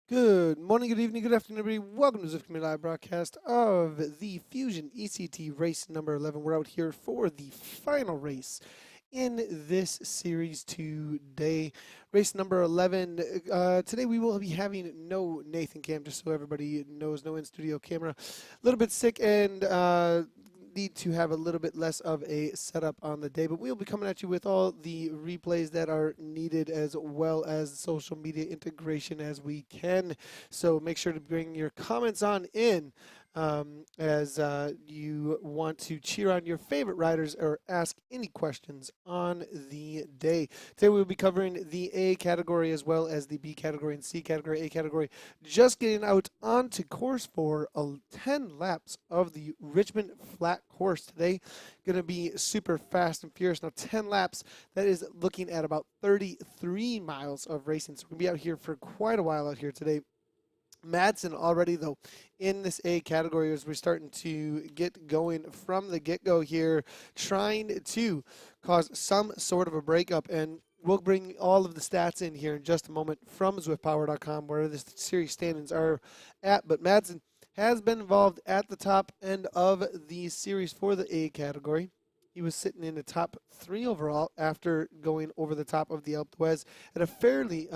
Good morning, good evening, good afternoon, everybody. Welcome to the Zwift Live broadcast of the Fusion ECT race number 11. We're out here for the final race in this series today. Race number 11. Today we will be having no Nathan Cam, just so everybody knows, no in-studio camera. A little bit sick and need to have a little bit less of a setup on the day, but we'll be coming at you with all the replays that are needed as well as social media integration as we can. So make sure to bring your comments on in as you want to cheer on your favorite riders or ask any questions on the day. Today we'll be covering the A category as well as the B category and C category. A category just getting out onto course for 10 laps of the Richmond Flat course today. Going to be super fast and furious. Now 10 laps, that is looking at about 33 miles of racing. So we're going to be out here for quite a while out here today. Madsen already, though, in this A category as we're starting to get going from the get-go here, trying to cause some sort of a breakup. And we'll bring all of the stats in here in just a moment from ZwiftPower.com where the series standings are at. But Madsen has been involved at the top end of the series for the A category. He was sitting in the top 3 overall after going over the top of the Alpe d'Huez at a fairly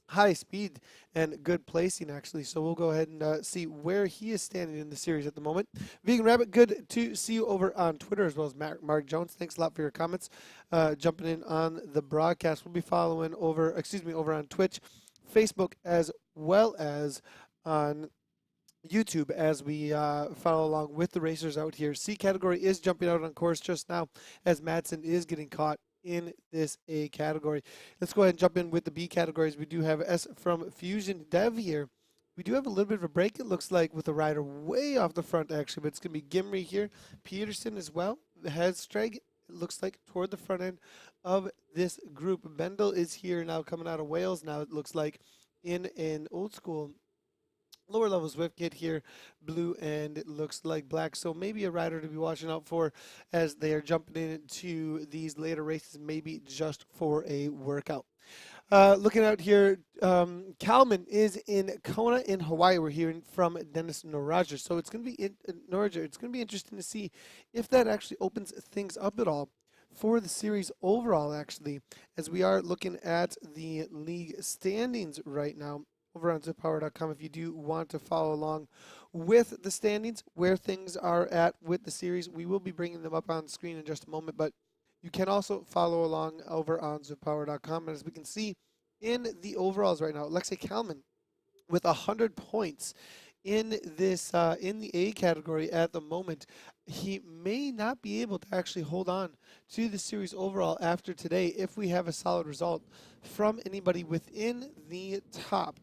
high speed and good placing, actually. So we'll go ahead and see where he is standing in the series at the moment. Vegan Rabbit, good to see you over on Twitter as well as Mark Jones. Thanks a lot for your comments. Jumping in on the broadcast. We'll be following over on Twitch, Facebook, as well as on YouTube as we follow along with the racers out here. C category is jumping out on course just now as Madsen is getting caught in this A category. Let's go ahead and jump in with the B categories. We do have S from Fusion Dev here. We do have a little bit of a break, it looks like, with a rider way off the front, actually, but it's going to be Gimri here. Peterson as well. Hedstrag, it looks like, toward the front end of this group. Bendel is here now, coming out of Wales now, it looks like, in an old school lower level Zwift kit here, blue and it looks like black. So maybe a rider to be watching out for as they are jumping into these later races, maybe just for a workout. Looking out here, Kalman is in Kona in Hawaii. We're hearing from Dennis Noraja. So it's going to be It's going to be interesting to see if that actually opens things up at all for the series overall, actually, as we are looking at the league standings right now over on zippower.com if you do want to follow along with the standings, where things are at with the series. We will be bringing them up on the screen in just a moment, but you can also follow along over on zippower.com. And as we can see in the overalls right now, Alexei Kalman with 100 points in this in the A category at the moment. He may not be able to actually hold on to the series overall after today if we have a solid result from anybody within the top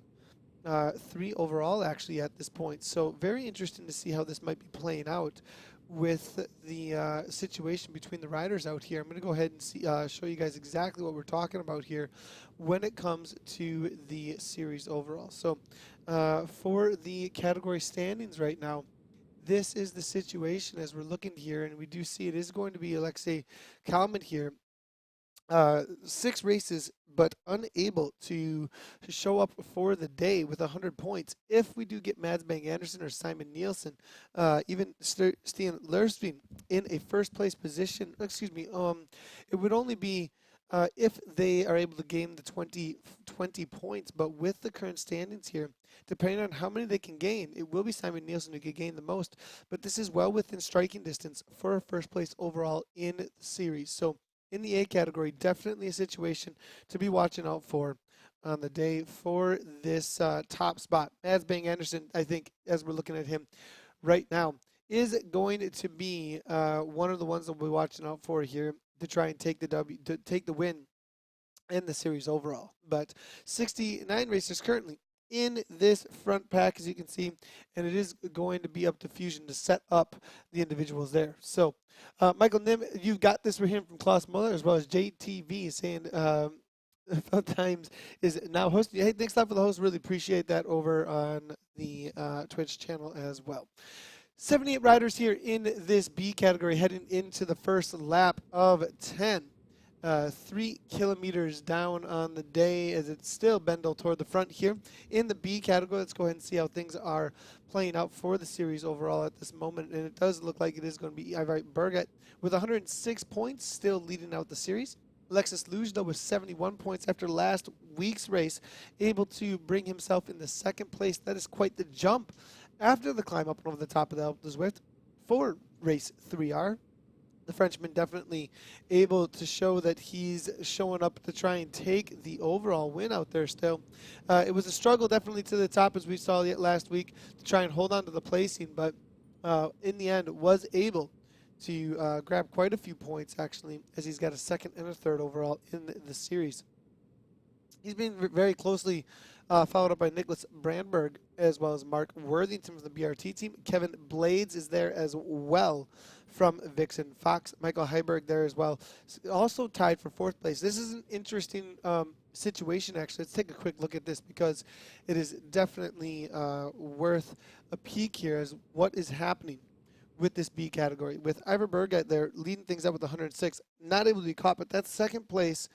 3 overall, actually, at this point. So very interesting to see how this might be playing out with the situation between the riders out here. I'm going to go ahead and show you guys exactly what we're talking about here when it comes to the series overall. So for the category standings right now, this is the situation as we're looking here, and we do see it is going to be Alexei Kalman here. 6 races, but unable to show up for the day with 100 points. If we do get Mads Bang Anderson or Simon Nielsen, even Stian Lerspin in a first place position, it would only be if they are able to gain the 20 points. But with the current standings here, depending on how many they can gain, it will be Simon Nielsen who could gain the most. But this is well within striking distance for a first place overall in the series. So in the A category, definitely a situation to be watching out for on the day for this top spot. Mads Bang Anderson, I think, as we're looking at him right now, is going to be one of the ones that we'll be watching out for here to try and take the win in the series overall. But 69 racers currently in this front pack, as you can see, and it is going to be up to Fusion to set up the individuals there. So, Michael Nim, you've got this. We're hearing from Klaus Muller as well as JTV saying Fun Times is now hosting. Hey, thanks a lot for the host. Really appreciate that over on the Twitch channel as well. 78 riders here in this B category heading into the first lap of 10. 3 kilometers down on the day as it's still Bendel toward the front here. In the B category, let's go ahead and see how things are playing out for the series overall at this moment. And it does look like it is going to be Ivar Berget with 106 points, still leading out the series. Alexis Lujda with 71 points after last week's race, able to bring himself in the second place. That is quite the jump after the climb up over the top of the Alpe d'Huez for race 3R. The Frenchman definitely able to show that he's showing up to try and take the overall win out there still. It was a struggle definitely to the top as we saw last week to try and hold on to the placing, but in the end was able to grab quite a few points actually as he's got a second and a third overall in the series. He's been very closely followed up by Nicholas Brandberg as well as Mark Worthington from the BRT team. Kevin Blades is there as well from Vixen Fox. Michael Heiberg there as well. Also tied for fourth place. This is an interesting situation actually. Let's take a quick look at this because it is definitely worth a peek here as what is happening with this B category. With Ivar Berget there leading things up with 106, not able to be caught, but that's second place,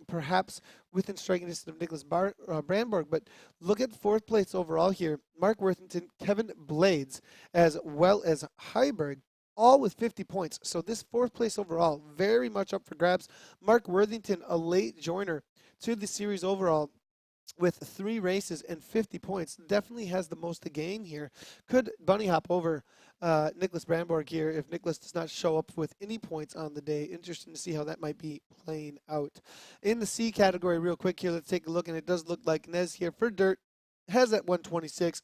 perhaps within striking distance of Nicholas Brandberg. But look at fourth place overall here. Mark Worthington, Kevin Blades, as well as Heiberg, all with 50 points. So this fourth place overall, very much up for grabs. Mark Worthington, a late joiner to the series overall, with 3 races and 50 points, definitely has the most to gain here. Could bunny hop over Nicholas Brandborg here if Nicholas does not show up with any points on the day. Interesting to see how that might be playing out. In the C category, real quick here, let's take a look, and it does look like Nez here for dirt has that 126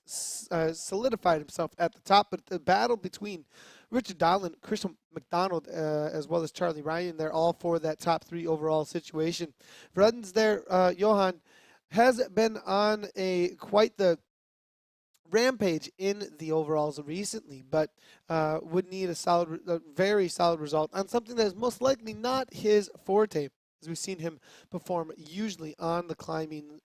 solidified himself at the top, but the battle between Richard Dowland, Christian McDonald, as well as Charlie Ryan, they're all for that top 3 overall situation. Ruddens there, Johan, has been on quite the rampage in the overalls recently, but would need a very solid result on something that is most likely not his forte, as we've seen him perform usually on the climbing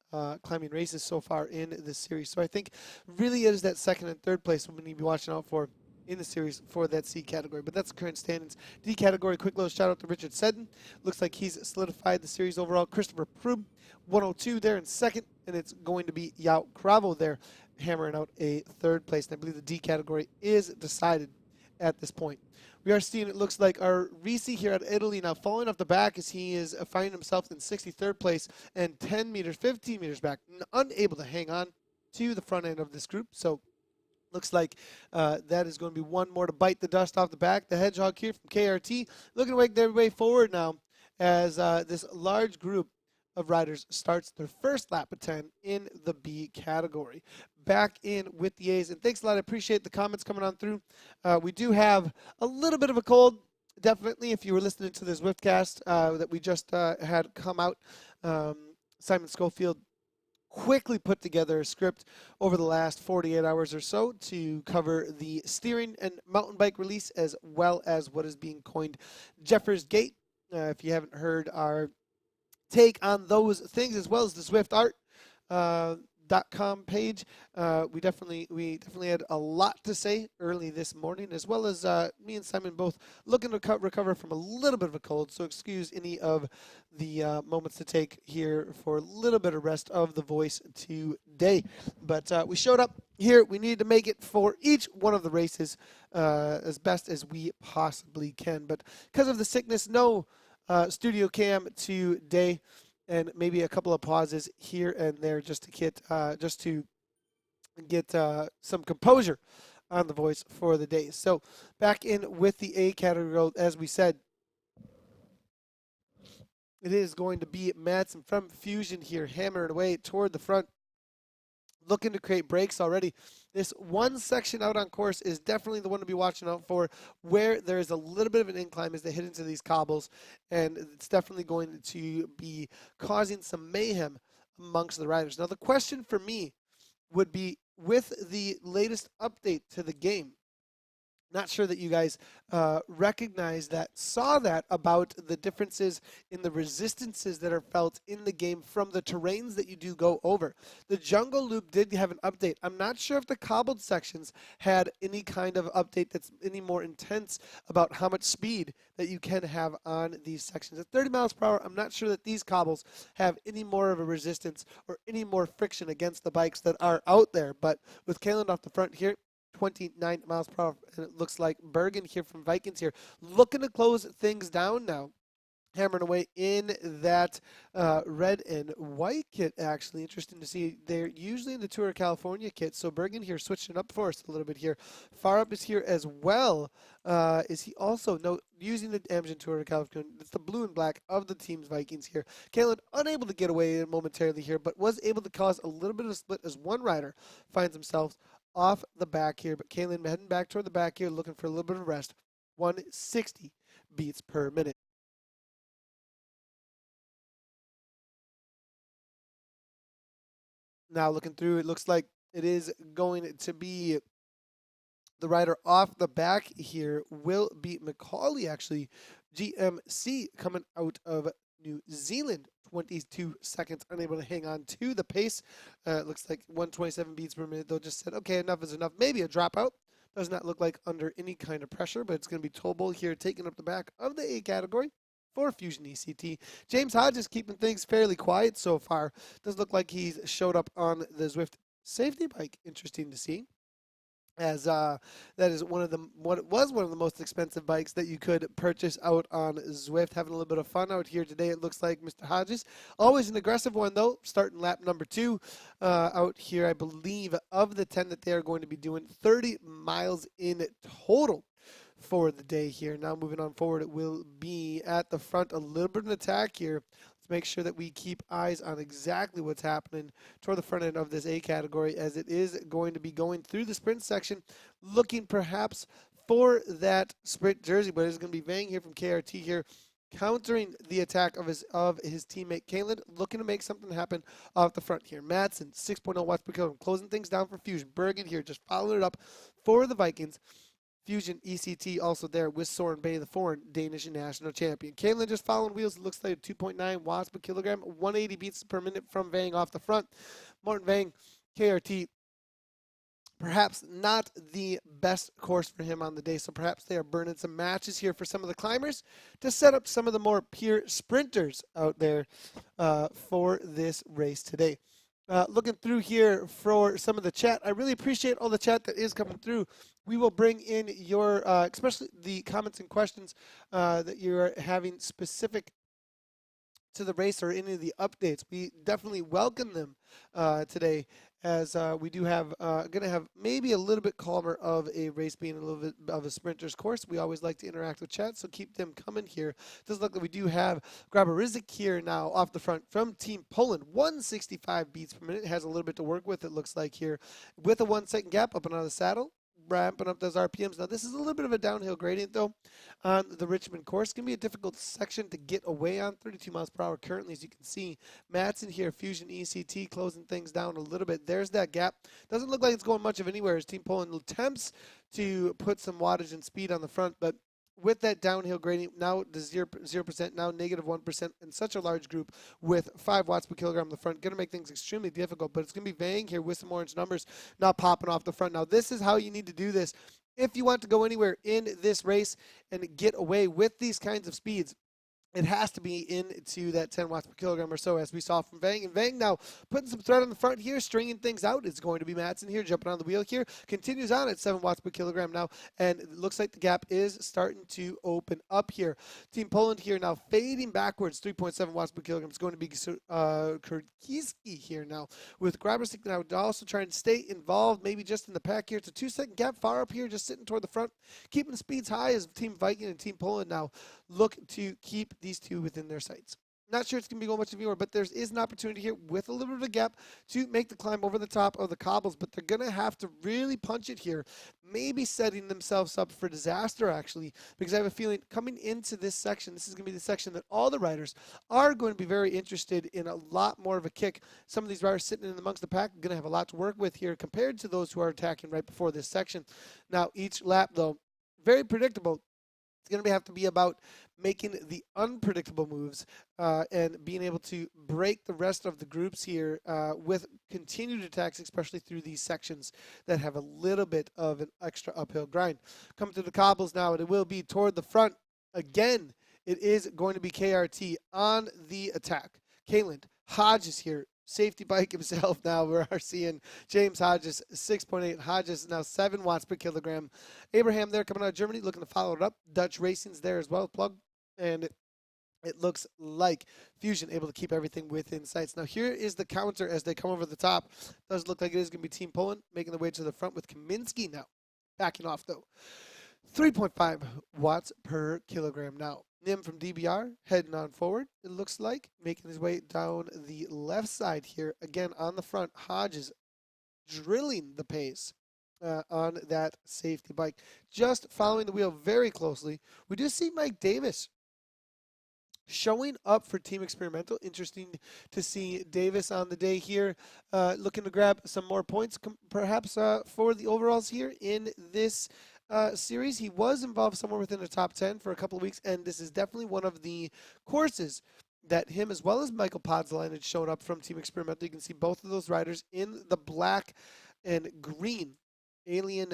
races so far in this series. So I think really it is that second and third place we need to be watching out for in the series for that C category. But that's the current standings. D category, quick little shout out to Richard Seddon. Looks like he's solidified the series overall. Christopher Prube, 102 there in second, and it's going to be Yao Cravo there hammering out a third place. And I believe the D category is decided at this point. We are seeing, it looks like, our Risi here at Italy now falling off the back as he is finding himself in 63rd place and 15 meters back, unable to hang on to the front end of this group. So looks like that is going to be one more to bite the dust off the back. The Hedgehog here from KRT looking to make their way forward now as this large group of riders starts their first lap of 10 in the B category. Back in with the A's, and thanks a lot. I appreciate the comments coming on through. We do have a little bit of a cold, definitely, if you were listening to this Swiftcast that we just had come out. Simon Schofield quickly put together a script over the last 48 hours or so to cover the steering and mountain bike release, as well as what is being coined Jeffers Gate. If you haven't heard our take on those things, as well as the Swift Art .com page, we definitely had a lot to say early this morning, as well as me and Simon both looking to recover from a little bit of a cold, so excuse any of the moments to take here for a little bit of rest of the voice today. But we showed up here. We needed to make it for each one of the races as best as we possibly can, but because of the sickness, no studio cam today, and maybe a couple of pauses here and there just to get some composure on the voice for the day. So back in with the A category, as we said, it is going to be Madsen from Fusion here, hammering away toward the front, looking to create breaks already. This one section out on course is definitely the one to be watching out for, where there is a little bit of an incline as they hit into these cobbles, and it's definitely going to be causing some mayhem amongst the riders. Now, the question for me would be, with the latest update to the game, Not sure that you guys recognize that, saw that about the differences in the resistances that are felt in the game from the terrains that you do go over. The jungle loop did have an update. I'm not sure if the cobbled sections had any kind of update that's any more intense about how much speed that you can have on these sections. At 30 miles per hour, I'm not sure that these cobbles have any more of a resistance or any more friction against the bikes that are out there. But with Kalen off the front here, 29 miles per hour. And it looks like Bergen here from Vikings here looking to close things down now. Hammering away in that red and white kit, actually. Interesting to see. They're usually in the Tour of California kit. So Bergen here switching up for us a little bit here. Far up is here as well. Is he also using the Amgen Tour of California? It's the blue and black of the team's Vikings here. Kalen unable to get away momentarily here, but was able to cause a little bit of split as one rider finds himself off the back here. But Kalen heading back toward the back here, looking for a little bit of rest. 160 beats per minute. Now looking through, it looks like it is going to be the rider off the back here will be Macaulay, actually. GMC coming out of New Zealand. 22 seconds, unable to hang on to the pace. Looks like 127 beats per minute. They'll just said, okay, enough is enough. Maybe a dropout. Does not look like under any kind of pressure, but it's going to be Tolbo here taking up the back of the A category for Fusion ECT. James Hodges keeping things fairly quiet so far. Does look like he's showed up on the Zwift safety bike. Interesting to see, as that is one of the what was one of the most expensive bikes that you could purchase out on Zwift. Having a little bit of fun out here today, it looks like Mr. Hodges. Always an aggressive one though, starting lap number 2 out here, I believe, of the 10 that they are going to be doing. 30 miles in total for the day here. Now moving on forward, it will be at the front, a little bit of an attack here. Let's make sure that we keep eyes on exactly what's happening toward the front end of this A category, as it is going to be going through the sprint section, looking perhaps for that sprint jersey, but it's going to be Vang here from KRT here, countering the attack of his teammate Kalen, looking to make something happen off the front here. Madsen, 6.0 watts per kilogram, closing things down for Fusion. Bergen here just following it up for the Vikings. Fusion ECT also there with Soren Bay, the foreign Danish national champion. Kalen just following wheels. It looks like 2.9 watts per kilogram, 180 beats per minute from Vang off the front. Martin Vang, KRT, perhaps not the best course for him on the day, so perhaps they are burning some matches here for some of the climbers to set up some of the more pure sprinters out there for this race today. Looking through here for some of the chat. I really appreciate all the chat that is coming through. We will bring in your, especially the comments and questions that you're having specific to the race or any of the updates. We definitely welcome them today, as we do have going to have maybe a little bit calmer of a race, being a little bit of a sprinter's course. We always like to interact with chat, so keep them coming here. Does look like we do have Grabarizik here now off the front from Team Poland. 165 beats per minute, has a little bit to work with, it looks like here, with a 1 second gap up and out of the saddle, ramping up those RPMs. Now this is a little bit of a downhill gradient though on the Richmond course. It's going to be a difficult section to get away on. 32 miles per hour currently, as you can see. Madsen here, Fusion ECT, closing things down a little bit. There's that gap. Doesn't look like it's going much of anywhere as Team Poland attempts to put some wattage and speed on the front, but with that downhill gradient, now to 0%, now negative 1%, in such a large group with 5 watts per kilogram in the front, going to make things extremely difficult. But it's going to be Vang here with some orange numbers now popping off the front. Now, this is how you need to do this if you want to go anywhere in this race and get away with these kinds of speeds. It has to be into that 10 watts per kilogram or so, as we saw from Vang. And Vang now putting some thread on the front here, stringing things out. It's going to be Madsen here, jumping on the wheel here. Continues on at 7 watts per kilogram now. And it looks like the gap is starting to open up here. Team Poland here now fading backwards, 3.7 watts per kilogram. It's going to be Kurkiski here now, with Graberstick now also trying to stay involved, maybe just in the pack here. It's a 2-second gap far up here, just sitting toward the front, keeping the speeds high as Team Viking and Team Poland now look to keep these two within their sights. Not sure it's going to be going much anywhere, but there is an opportunity here with a little bit of a gap to make the climb over the top of the cobbles, but they're going to have to really punch it here, maybe setting themselves up for disaster, actually, because I have a feeling coming into this section, this is going to be the section that all the riders are going to be very interested in, a lot more of a kick. Some of these riders sitting in amongst the pack are going to have a lot to work with here compared to those who are attacking right before this section. Now, each lap, though, very predictable. It's going to have to be about making the unpredictable moves and being able to break the rest of the groups here with continued attacks, especially through these sections that have a little bit of an extra uphill grind. Coming to the cobbles now, and it will be toward the front. Again, it is going to be KRT on the attack. Kalen Hodges here. Safety bike himself now. We are seeing James Hodges, 6.8. Hodges now 7 watts per kilogram. Abraham there coming out of Germany, looking to follow it up. Dutch Racing's there as well, plug. And it looks like Fusion able to keep everything within sights. Now here is the counter as they come over the top. Does look like it is going to be Team Poland making their way to the front with Kaminsky now. Backing off though. 3.5 watts per kilogram now. Nim from DBR heading on forward, it looks like, making his way down the left side here. Again, on the front, Hodges drilling the pace on that safety bike. Just following the wheel very closely. We do see Mike Davis showing up for Team Experimental. Interesting to see Davis on the day here, looking to grab some more points, perhaps for the overalls here in this series. He was involved somewhere within the top 10 for a couple of weeks, and this is definitely one of the courses that him as well as Michael Podzaline had shown up from Team Experimental. You can see both of those riders in the black and green alien,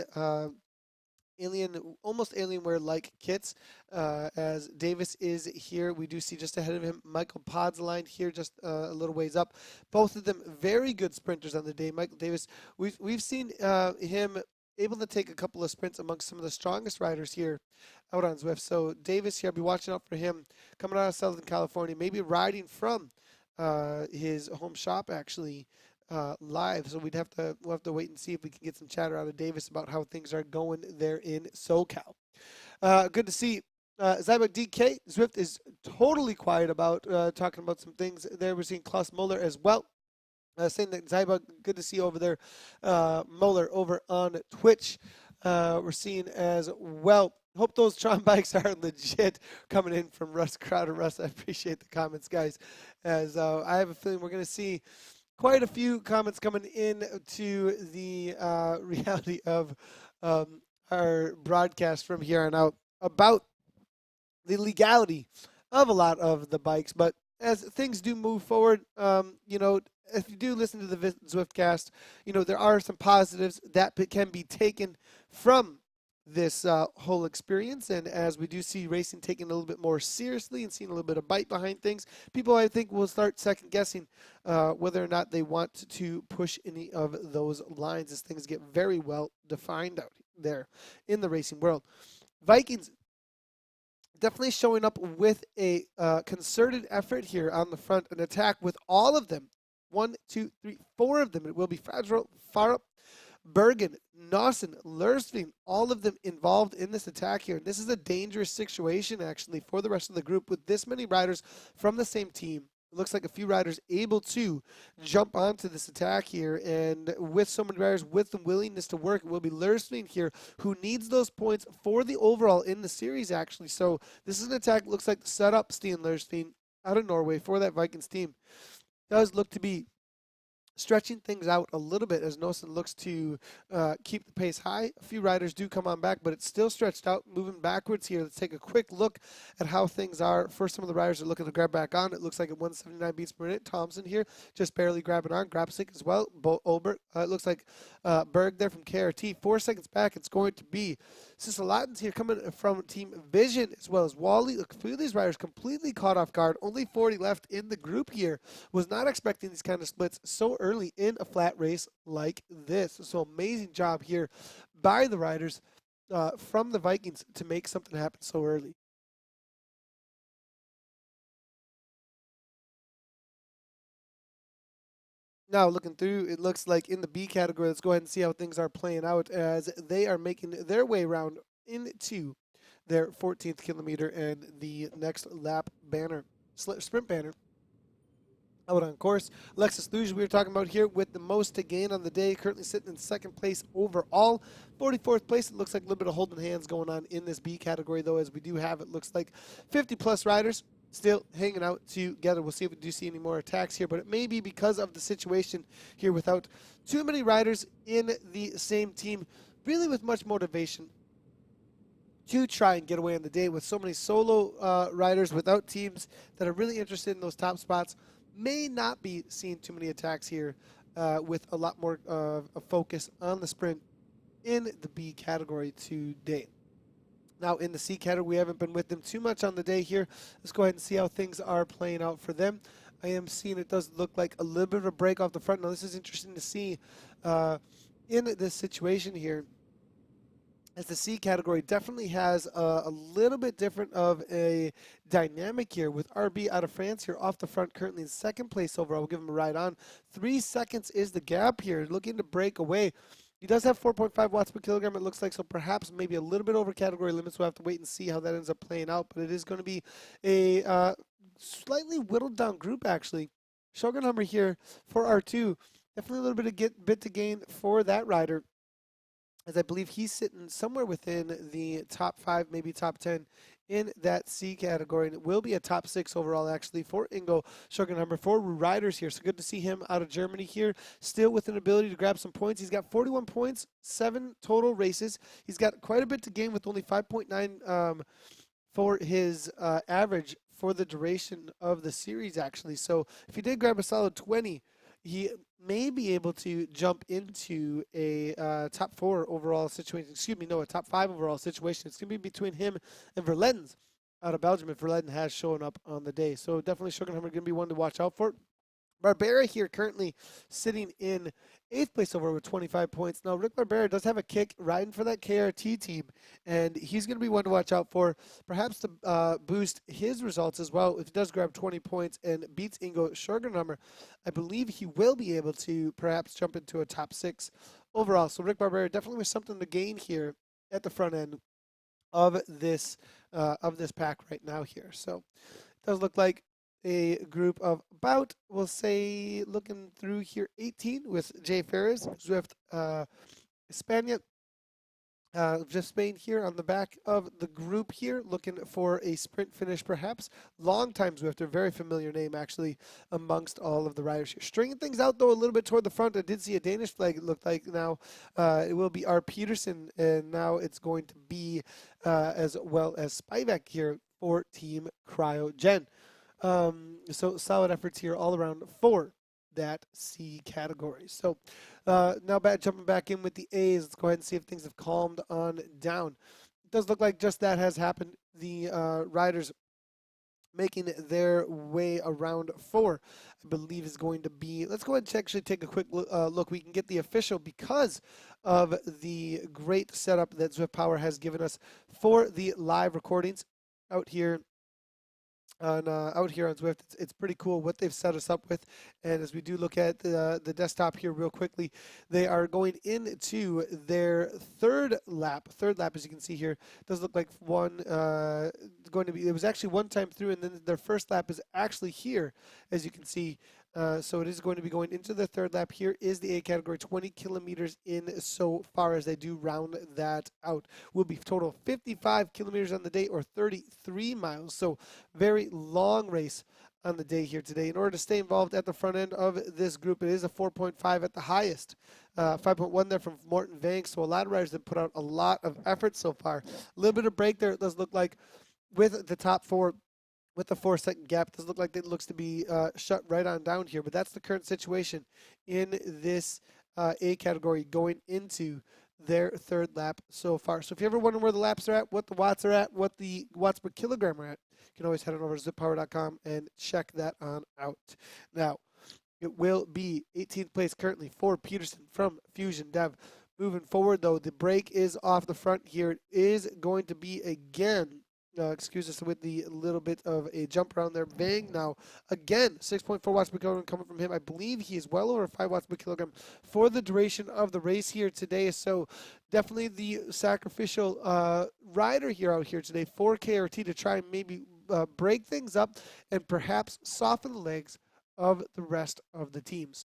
almost Alienware-like kits. As Davis is here, we do see just ahead of him Michael Podzaline here, just a little ways up. Both of them very good sprinters on the day. Michael Davis, we've seen him able to take a couple of sprints amongst some of the strongest riders here out on Zwift. So Davis here, I'll be watching out for him coming out of Southern California, maybe riding from his home shop actually live. So we'll have to wait and see if we can get some chatter out of Davis about how things are going there in SoCal. Good to see. Zybuk DK, Zwift is totally quiet about talking about some things there. We're seeing Klaus Muller as well. Saying that Zybuk, good to see over there, Muller over on Twitch. We're seeing as well. Hope those Tron bikes are legit coming in from Russ Crowder. Russ, I appreciate the comments, guys. As I have a feeling we're going to see quite a few comments coming in to the reality of our broadcast from here on out about the legality of a lot of the bikes. But as things do move forward, if you do listen to the Zwiftcast, there are some positives that can be taken from this whole experience. And as we do see racing taken a little bit more seriously and seeing a little bit of bite behind things, people, I think, will start second guessing whether or not they want to push any of those lines as things get very well defined out there in the racing world. Vikings definitely showing up with a concerted effort here on the front, an attack with all of them. 1, 2, 3, 4 of them. It will be Fragile, Farup, Bergen, Nawson, Lursveen, all of them involved in this attack here. And this is a dangerous situation, actually, for the rest of the group with this many riders from the same team. It looks like a few riders able to jump onto this attack here. And with so many riders with the willingness to work, it will be Lursveen here who needs those points for the overall in the series, actually. So this is an attack, looks like set up Steen Lursveen out of Norway for that Vikings team. Does look to be stretching things out a little bit as Nosen looks to keep the pace high. A few riders do come on back, but it's still stretched out, moving backwards here. Let's take a quick look at how things are. First, some of the riders are looking to grab back on. It looks like at 179 beats per minute. Thompson here just barely grabbing on. Grabsick as well. Olbert. It looks like Berg there from KRT. 4 seconds back, it's going to be Sisalatin's here coming from Team Vision as well as Wally. Look, a few of these riders completely caught off guard. Only 40 left in the group here. Was not expecting these kind of splits so early in a flat race like this. So amazing job here by the riders from the Vikings to make something happen so early. Now looking through, it looks like in the B category, let's go ahead and see how things are playing out as they are making their way around into their 14th kilometer and the next lap banner, sprint banner. Out on course, Alexis Luge we were talking about here with the most to gain on the day, currently sitting in second place overall. 44th place, it looks like a little bit of holding hands going on in this B category, though, as we do have, it looks like 50-plus riders still hanging out together. We'll see if we do see any more attacks here, but it may be because of the situation here without too many riders in the same team, really with much motivation to try and get away on the day. With so many solo riders without teams that are really interested in those top spots, may not be seeing too many attacks here with a lot more a focus on the sprint in the B category today. Now in the C category, we haven't been with them too much on the day here. Let's go ahead and see how things are playing out for them. I am seeing it does look like a little bit of a break off the front. Now this is interesting to see in this situation here, as the C category definitely has a little bit different of a dynamic here, with RB out of France here off the front, currently in second place overall. We'll give him a ride on. 3 seconds is the gap here, looking to break away. He does have 4.5 watts per kilogram, it looks like, so perhaps maybe a little bit over category limits. We'll have to wait and see how that ends up playing out, but it is going to be a slightly whittled down group, actually. Shogun Hummer here for R2. Definitely a little bit of bit to gain for that rider, as I believe he's sitting somewhere within the top 5, maybe top 10 in that C category. And it will be a top 6 overall, actually, for Ingo Shogun number 4 riders here. So good to see him out of Germany here, still with an ability to grab some points. He's got 41 points, 7 total races. He's got quite a bit to gain with only 5.9 for his average for the duration of the series, actually. So if he did grab a solid 20, he may be able to jump into a top 4 overall situation. Excuse me, no, a top 5 overall situation. It's going to be between him and Verledens out of Belgium, if Verleden has shown up on the day. So definitely Schockenheimer going to be one to watch out for. Barbera here currently sitting in 8th place over with 25 points. Now, Rick Barbera does have a kick riding for that KRT team, and he's going to be one to watch out for, perhaps to boost his results as well. If he does grab 20 points and beats Ingo Schorgenhammer, I believe he will be able to perhaps jump into a top 6 overall. So Rick Barbera definitely with something to gain here at the front end of this pack right now here. So it does look like a group of about, we'll say, looking through here, 18 with Jay Ferris, Zwift Hispania, Zwift Spain here on the back of the group here, looking for a sprint finish perhaps. Long-time Zwifter, very familiar name actually amongst all of the riders here. Stringing things out though a little bit toward the front, I did see a Danish flag, it looked like now. It will be R. Peterson, and now it's going to be as well as Spivak here for Team Cryogen. So solid efforts here all around for that C category. So now jumping back in with the A's, let's go ahead and see if things have calmed on down. It does look like just that has happened. The riders making their way around 4, I believe, is going to be, let's go ahead and actually take a quick look. We can get the official because of the great setup that Zwift Power has given us for the live recordings out here on Zwift. It's pretty cool what they've set us up with. And as we do look at the desktop here real quickly, they are going into their third lap, as you can see here. It does look like one going to be, it was actually one time through, and then their first lap is actually here, as you can see. So it is going to be going into the third lap. Here is the A category, 20 kilometers in so far as they do round that out. Will be total 55 kilometers on the day, or 33 miles. So very long race on the day here today. In order to stay involved at the front end of this group, it is a 4.5 at the highest. 5.1 there from Morten Vang. So a lot of riders that put out a lot of effort so far. A little bit of break there, it does look like, with the top 4. With the 4-second gap, it does look like it looks to be shut right on down here, but that's the current situation in this A category going into their third lap so far. So if you ever wonder where the laps are at, what the watts are at, what the watts per kilogram are at, you can always head on over to zippower.com and check that on out. Now, it will be 18th place currently for Peterson from Fusion Dev. Moving forward, though, the brake is off the front here. It is going to be again, excuse us with the little bit of a jump around there. Vang now, again, 6.4 watts per kilogram coming from him. I believe he is well over 5 watts per kilogram for the duration of the race here today. So definitely the sacrificial rider here out here today for KRT to try and maybe break things up and perhaps soften the legs of the rest of the teams.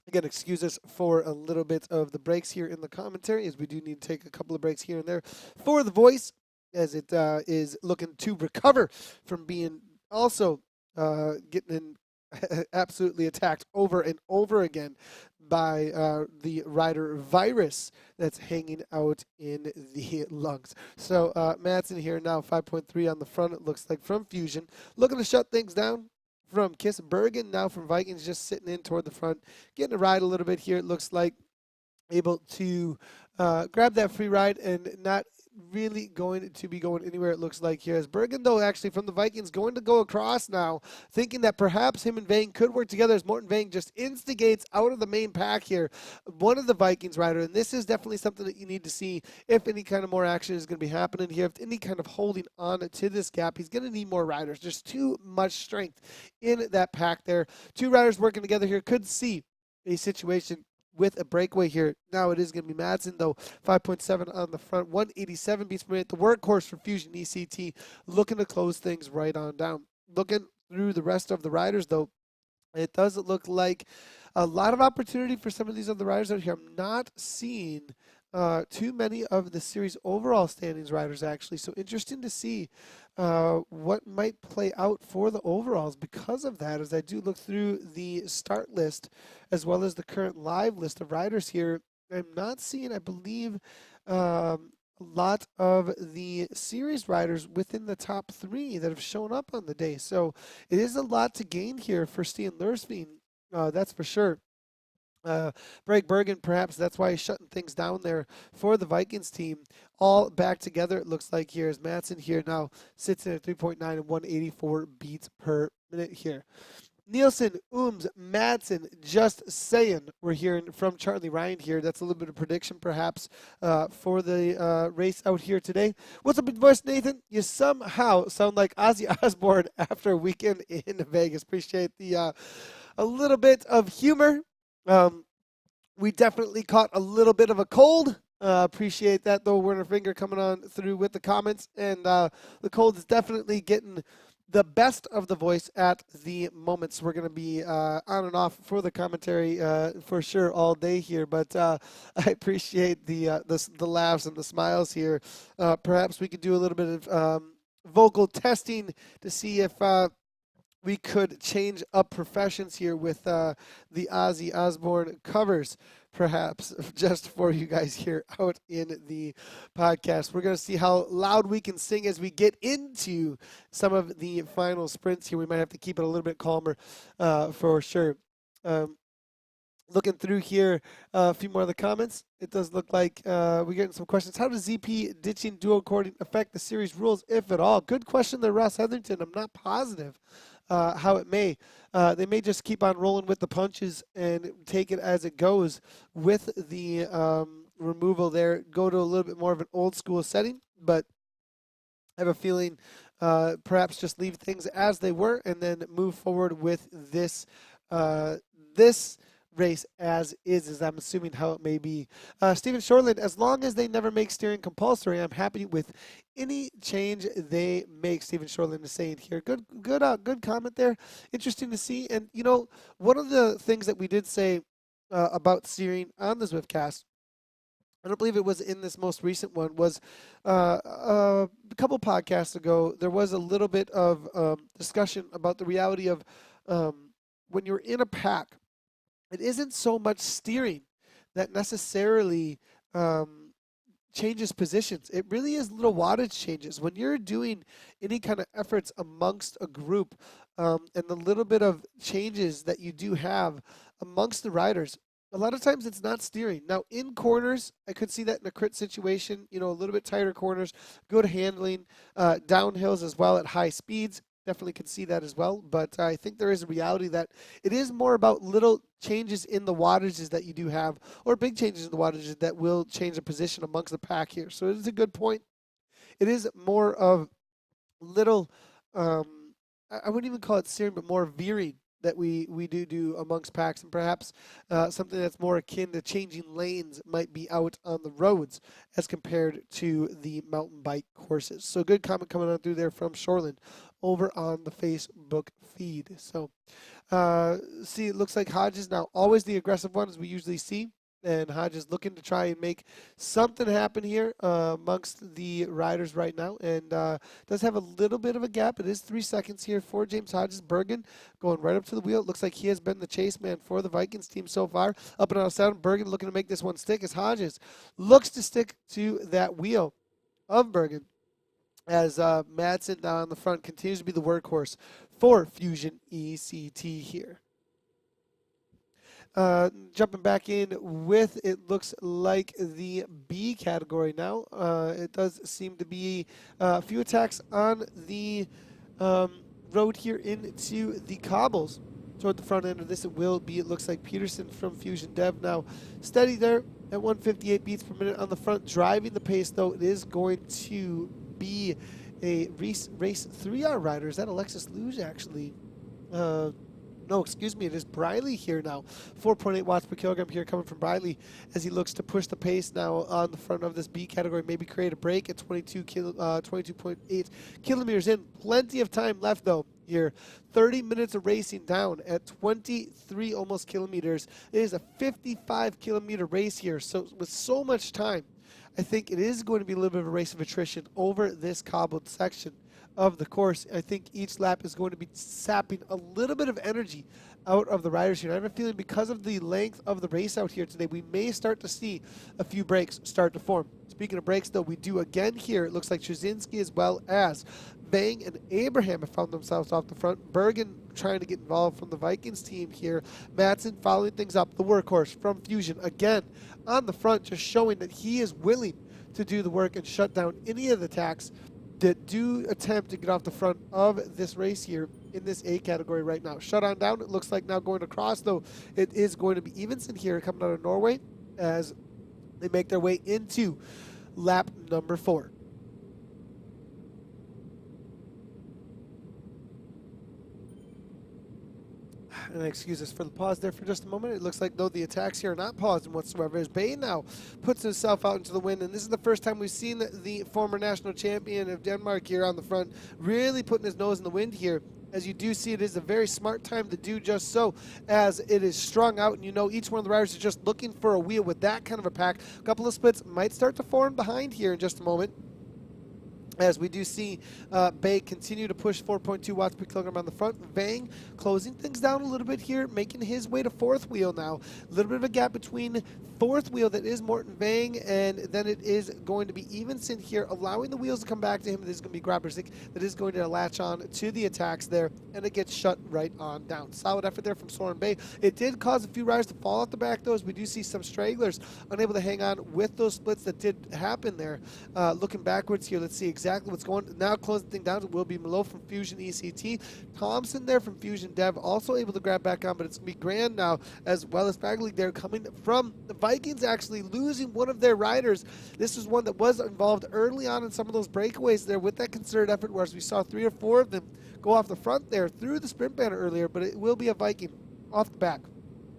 Again, excuse us for a little bit of the breaks here in the commentary, as we do need to take a couple of breaks here and there for the voice, as it is looking to recover from being also getting absolutely attacked over and over again by the rider Virus that's hanging out in the lungs. So Madsen here now 5.3 on the front, it looks like, from Fusion. Looking to shut things down from Kiss Bergen, now from Vikings, just sitting in toward the front, getting a ride a little bit here, it looks like, able to grab that free ride and not really going to be going anywhere, it looks like, here. As Bergen, though, actually from the Vikings, going to go across now, thinking that perhaps him and Vang could work together, as Morton Vang just instigates out of the main pack here one of the Vikings rider. And this is definitely something that you need to see if any kind of more action is going to be happening here. If any kind of holding on to this gap, he's going to need more riders. There's too much strength in that pack there. Two riders working together here could see a situation with a breakaway here. Now it is going to be Madsen, though, 5.7 on the front, 187 beats per minute. The workhorse for Fusion ECT, looking to close things right on down. Looking through the rest of the riders, though, it does look like a lot of opportunity for some of these other riders out here. I'm not seeing too many of the series overall standings riders, actually. So interesting to see what might play out for the overalls because of that, as I do look through the start list as well as the current live list of riders here. I'm not seeing, I believe, a lot of the series riders within the top three that have shown up on the day. So it is a lot to gain here for Stian Lursveen, that's for sure. Breg Bergen, perhaps that's why he's shutting things down there for the Vikings team. All back together, it looks like, here as Madsen here now sits in at 3.9 and 184 beats per minute here. Nielsen, Madsen, just saying, we're hearing from Charlie Ryan here. That's a little bit of prediction, perhaps, for the race out here today. What's up, big voice, Nathan? You somehow sound like Ozzy Osbourne after a weekend in Vegas. Appreciate the a little bit of humor. We definitely caught a little bit of a cold. Appreciate that, though. Werner Finger coming on through with the comments. And the cold is definitely getting the best of the voice at the moment. So we're going to be on and off for the commentary for sure all day here. But I appreciate the laughs and the smiles here. Perhaps we could do a little bit of vocal testing to see if we could change up professions here with the Ozzy Osbourne covers, perhaps, just for you guys here out in the podcast. We're going to see how loud we can sing as we get into some of the final sprints here. We might have to keep it a little bit calmer for sure. Looking through here, a few more of the comments. It does look like we're getting some questions. How does ZP ditching dual cording affect the series rules, if at all? Good question there, Ross Hetherington. I'm not positive how it may. They may just keep on rolling with the punches and take it as it goes with the removal there. Go to a little bit more of an old school setting, but I have a feeling perhaps just leave things as they were and then move forward with this this race as is I'm assuming how it may be. Stephen Shoreland, as long as they never make steering compulsory, I'm happy with any change they make. Stephen Shoreland is saying here. Good comment there. Interesting to see. And, you know, one of the things that we did say about steering on the Zwiftcast, I don't believe it was in this most recent one, was a couple podcasts ago, there was a little bit of discussion about the reality of when you're in a pack, it isn't so much steering that necessarily changes positions. It really is little wattage changes. When you're doing any kind of efforts amongst a group and the little bit of changes that you do have amongst the riders, a lot of times it's not steering. Now, in corners, I could see that in a crit situation, you know, a little bit tighter corners, good handling, downhills as well at high speeds. Definitely can see that as well, but I think there is a reality that it is more about little changes in the wattages that you do have, or big changes in the wattages that will change the position amongst the pack here. So it is a good point. It is more of little, I wouldn't even call it steering, but more veering that we do amongst packs, and perhaps something that's more akin to changing lanes might be out on the roads as compared to the mountain bike courses. So good comment coming on through there from Shoreland over on the Facebook feed. So see, it looks like Hodge is now always the aggressive one, as we usually see. And Hodges looking to try and make something happen here amongst the riders right now, and does have a little bit of a gap. It is 3 seconds here for James Hodges. Bergen going right up to the wheel. It looks like he has been the chase man for the Vikings team so far. Up and out of sound. Bergen looking to make this one stick as Hodges looks to stick to that wheel of Bergen as Madsen now on the front continues to be the workhorse for Fusion ECT here. Jumping back in with, it looks like the B category now. It does seem to be a few attacks on the road here into the cobbles. Toward the front end of this, it will be, it looks like Peterson from Fusion Dev now steady there at 158 beats per minute on the front. Driving the pace, though, it is going to be a race 3R rider. Is that Alexis Luge, actually? No, excuse me, it is Briley here now. 4.8 watts per kilogram here coming from Briley as he looks to push the pace now on the front of this B category, maybe create a break at 22.8 kilometers in. Plenty of time left, though, here. 30 minutes of racing down at 23 almost kilometers. It is a 55-kilometer race here, so with so much time, I think it is going to be a little bit of a race of attrition over this cobbled section of the course. I think each lap is going to be sapping a little bit of energy out of the riders here. And I have a feeling because of the length of the race out here today, we may start to see a few breaks start to form. Speaking of breaks, though, we do again here. It looks like Trzynski as well as Bang and Abraham have found themselves off the front. Bergen trying to get involved from the Vikings team here. Madsen following things up. The workhorse from Fusion again on the front, just showing that he is willing to do the work and shut down any of the attacks that do attempt to get off the front of this race here in this A category right now. Shut on down. It looks like now going across, though, it is going to be Evenson here coming out of Norway as they make their way into lap number 4. And excuse us for the pause there for just a moment. It looks like, though, the attacks here are not pausing whatsoever as Bay now puts himself out into the wind. And this is the first time we've seen the former national champion of Denmark here on the front really putting his nose in the wind here. As you do see, it is a very smart time to do just so, as it is strung out, and you know each one of the riders is just looking for a wheel with that kind of a pack. A couple of splits might start to form behind here in just a moment, as we do see Bay continue to push 4.2 watts per kilogram on the front. Vang closing things down a little bit here, making his way to fourth wheel now. A little bit of a gap between fourth wheel that is Morten Vang, and then it is going to be Evenson here, allowing the wheels to come back to him. This is going to be Graberzik that is going to latch on to the attacks there, and it gets shut right on down. Solid effort there from Soren Bay. It did cause a few riders to fall off the back, though, as we do see some stragglers unable to hang on with those splits that did happen there. Looking backwards here, let's see exactly what's going on. Now closing things down will be Malo from Fusion ECT. Thompson there from Fusion Dev also able to grab back on, but it's going to be Grand now, as well as Bagley there coming from the Vikings, actually losing one of their riders. This was one that was involved early on in some of those breakaways there with that concerted effort, whereas we saw 3 or 4 of them go off the front there through the sprint banner earlier, but it will be a Viking off the back.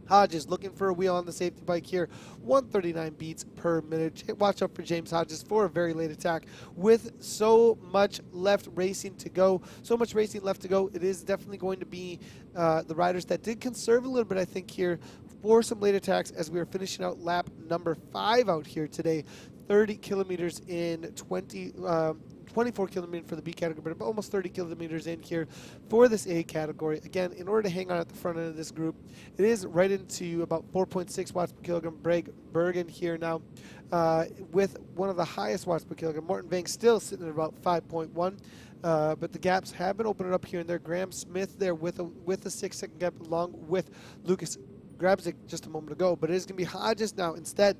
Hodges looking for a wheel on the safety bike here, 139 beats per minute. Watch out for James Hodges for a very late attack with so much left racing to go. So much racing left to go. It is definitely going to be the riders that did conserve a little bit, I think, here for some late attacks as we are finishing out lap number 5 out here today. 30 kilometers in 24 kilometers for the B category, but almost 30 kilometers in here for this A category. Again, in order to hang on at the front end of this group, it is right into about 4.6 watts per kilogram. Bergen here now with one of the highest watts per kilogram. Morten Vang still sitting at about 5.1. But the gaps have been opening up here and there. Graham Smith there with a 6-second gap along with Lucas Grabzik just a moment ago. But it is going to be Hodges now instead,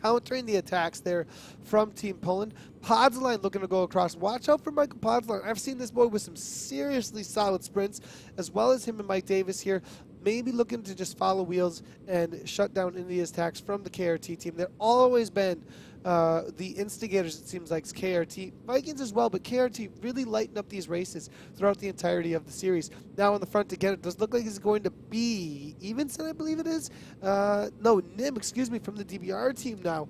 countering the attacks there from Team Poland. Podsline looking to go across. Watch out for Michael Podsline. I've seen this boy with some seriously solid sprints, as well as him and Mike Davis here. Maybe looking to just follow wheels and shut down any attacks from the KRT team. They've always been The instigators, it seems like, is KRT. Vikings as well, but KRT really lighten up these races throughout the entirety of the series. Now in the front again, it does look like it's going to be Evenson, I believe it is. No, Nim, excuse me, from the DBR team now,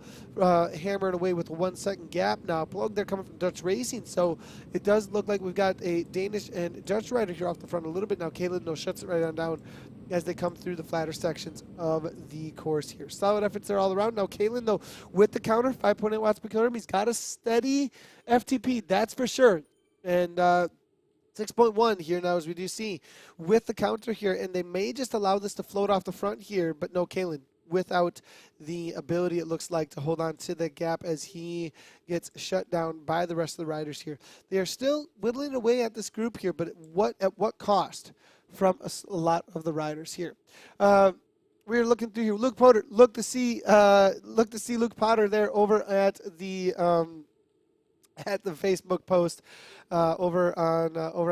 hammering away with a 1 second gap now. Plug, they're coming from Dutch Racing, so it does look like we've got a Danish and Dutch rider here off the front a little bit now. Caleb shuts it right on down as they come through the flatter sections of the course here. Solid efforts there all around. Now Kalen, though, with the counter, 5.8 watts per kilogram, he's got a steady FTP, that's for sure. And 6.1 here now, as we do see, with the counter here. And they may just allow this to float off the front here, but no, Kalen, without the ability, it looks like, to hold on to the gap as he gets shut down by the rest of the riders here. They are still whittling away at this group here, but at what cost from a lot of the riders here? We're looking through here. Luke Potter, look to see Luke Potter there over at the Facebook post over on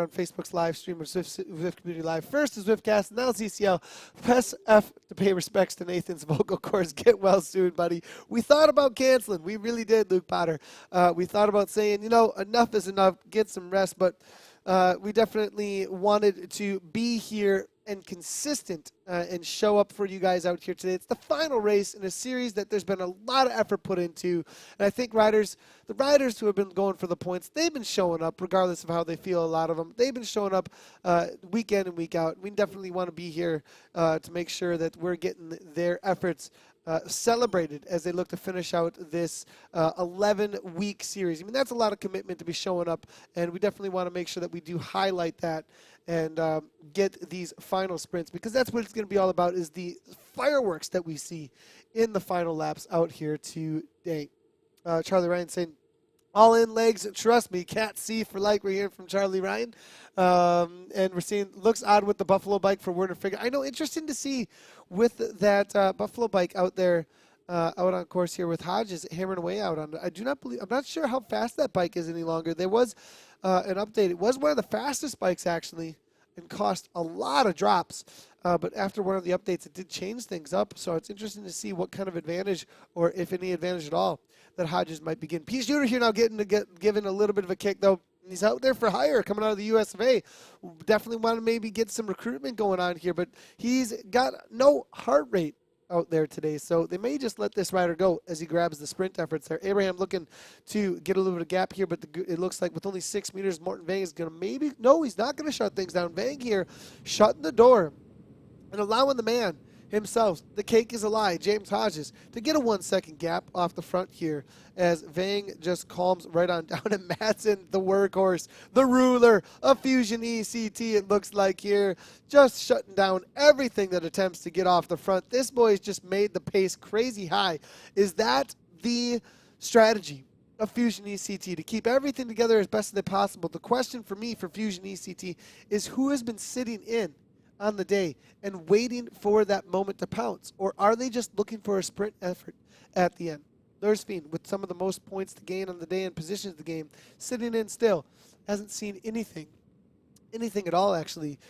Facebook's live stream or Zwift Community Live. First is Zwiftcast, now CCL. Press F to pay respects to Nathan's vocal cords. Get well soon, buddy. We thought about canceling. We really did, Luke Potter. We thought about saying, enough is enough. Get some rest, but we definitely wanted to be here and consistent and show up for you guys out here today. It's the final race in a series that there's been a lot of effort put into. And I think the riders who have been going for the points, they've been showing up regardless of how they feel, a lot of them. They've been showing up week in and week out. We definitely want to be here to make sure that we're getting their efforts celebrated as they look to finish out this 11-week series. I mean, that's a lot of commitment to be showing up, and we definitely want to make sure that we do highlight that and get these final sprints, because that's what it's going to be all about, is the fireworks that we see in the final laps out here today. Charlie Ryan saying, all in legs, trust me, can't see for like we're hearing from Charlie Ryan. And we're seeing, looks odd with the Buffalo bike for Werner Figure. I know, interesting to see with that Buffalo bike out there, out on course here with Hodges hammering away out on it. I'm not sure how fast that bike is any longer. There was an update. It was one of the fastest bikes, actually, and cost a lot of drops. But after one of the updates, it did change things up. So it's interesting to see what kind of advantage, or if any advantage at all, that Hodges might begin. P. Shooter here now given a little bit of a kick, though. He's out there for hire, coming out of the US of A. Definitely want to maybe get some recruitment going on here, but he's got no heart rate out there today, so they may just let this rider go as he grabs the sprint efforts there. Abraham looking to get a little bit of gap here, but it looks like with only 6 meters, Morton Vang is going to no, he's not going to shut things down. Vang here shutting the door and allowing the man himself, the cake is a lie, James Hodges, to get a 1 second gap off the front here as Vang just calms right on down. And Madsen, the workhorse, the ruler of Fusion ECT, it looks like here, just shutting down everything that attempts to get off the front. This boy's just made the pace crazy high. Is that the strategy of Fusion ECT, to keep everything together as best as possible? The question for me for Fusion ECT is, who has been sitting in on the day and waiting for that moment to pounce? Or are they just looking for a sprint effort at the end? There's Fiend with some of the most points to gain on the day and positions the game, sitting in still. Hasn't seen anything at all, actually,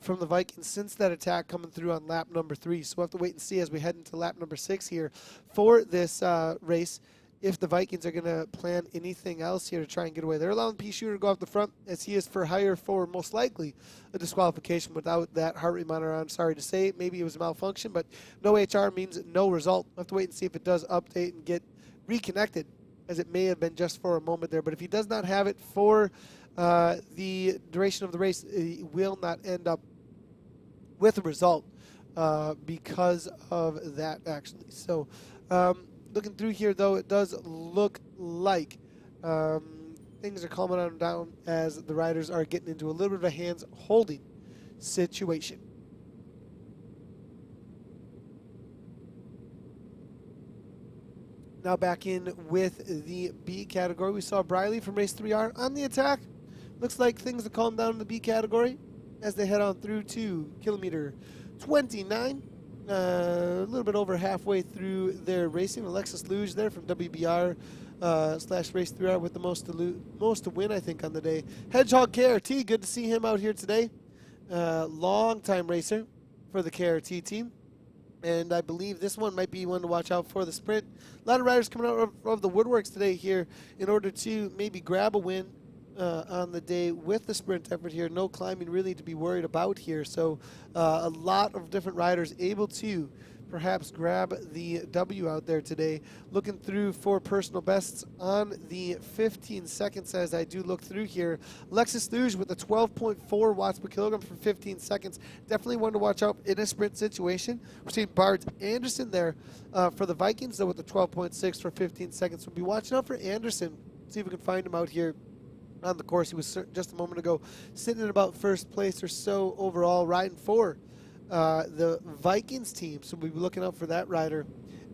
from the Vikings since that attack coming through on lap number 3. So we'll have to wait and see as we head into lap number 6 here for this race, if the Vikings are going to plan anything else here to try and get away. They're allowing P. Shooter to go off the front, as he is for hire for most likely a disqualification without that heart rate monitor on. Sorry to say, maybe it was a malfunction, but no HR means no result. We'll have to wait and see if it does update and get reconnected, as it may have been just for a moment there. But if he does not have it for the duration of the race, he will not end up with a result because of that, actually. So, looking through here, though, it does look like things are calming down as the riders are getting into a little bit of a hands-holding situation. Now back in with the B category. We saw Briley from race 3R on the attack. Looks like things have calmed down in the B category as they head on through to kilometer 29. A little bit over halfway through their racing. Alexis Luge there from WBR / Race 3R with the most to win, I think, on the day. Hedgehog KRT, good to see him out here today. Long-time racer for the KRT team. And I believe this one might be one to watch out for the sprint. A lot of riders coming out of the woodworks today here in order to maybe grab a win on the day with the sprint effort here. No climbing really to be worried about here. So a lot of different riders able to perhaps grab the W out there today. Looking through for personal bests on the 15 seconds as I do look through here. Lexus Luge with a 12.4 watts per kilogram for 15 seconds. Definitely one to watch out in a sprint situation. We're seeing Bart Anderson there for the Vikings, though, with the 12.6 for 15 seconds. We'll be watching out for Anderson. See if we can find him out here on the course. He was just a moment ago sitting in about first place or so overall, riding for the Vikings team. So we'll be looking out for that rider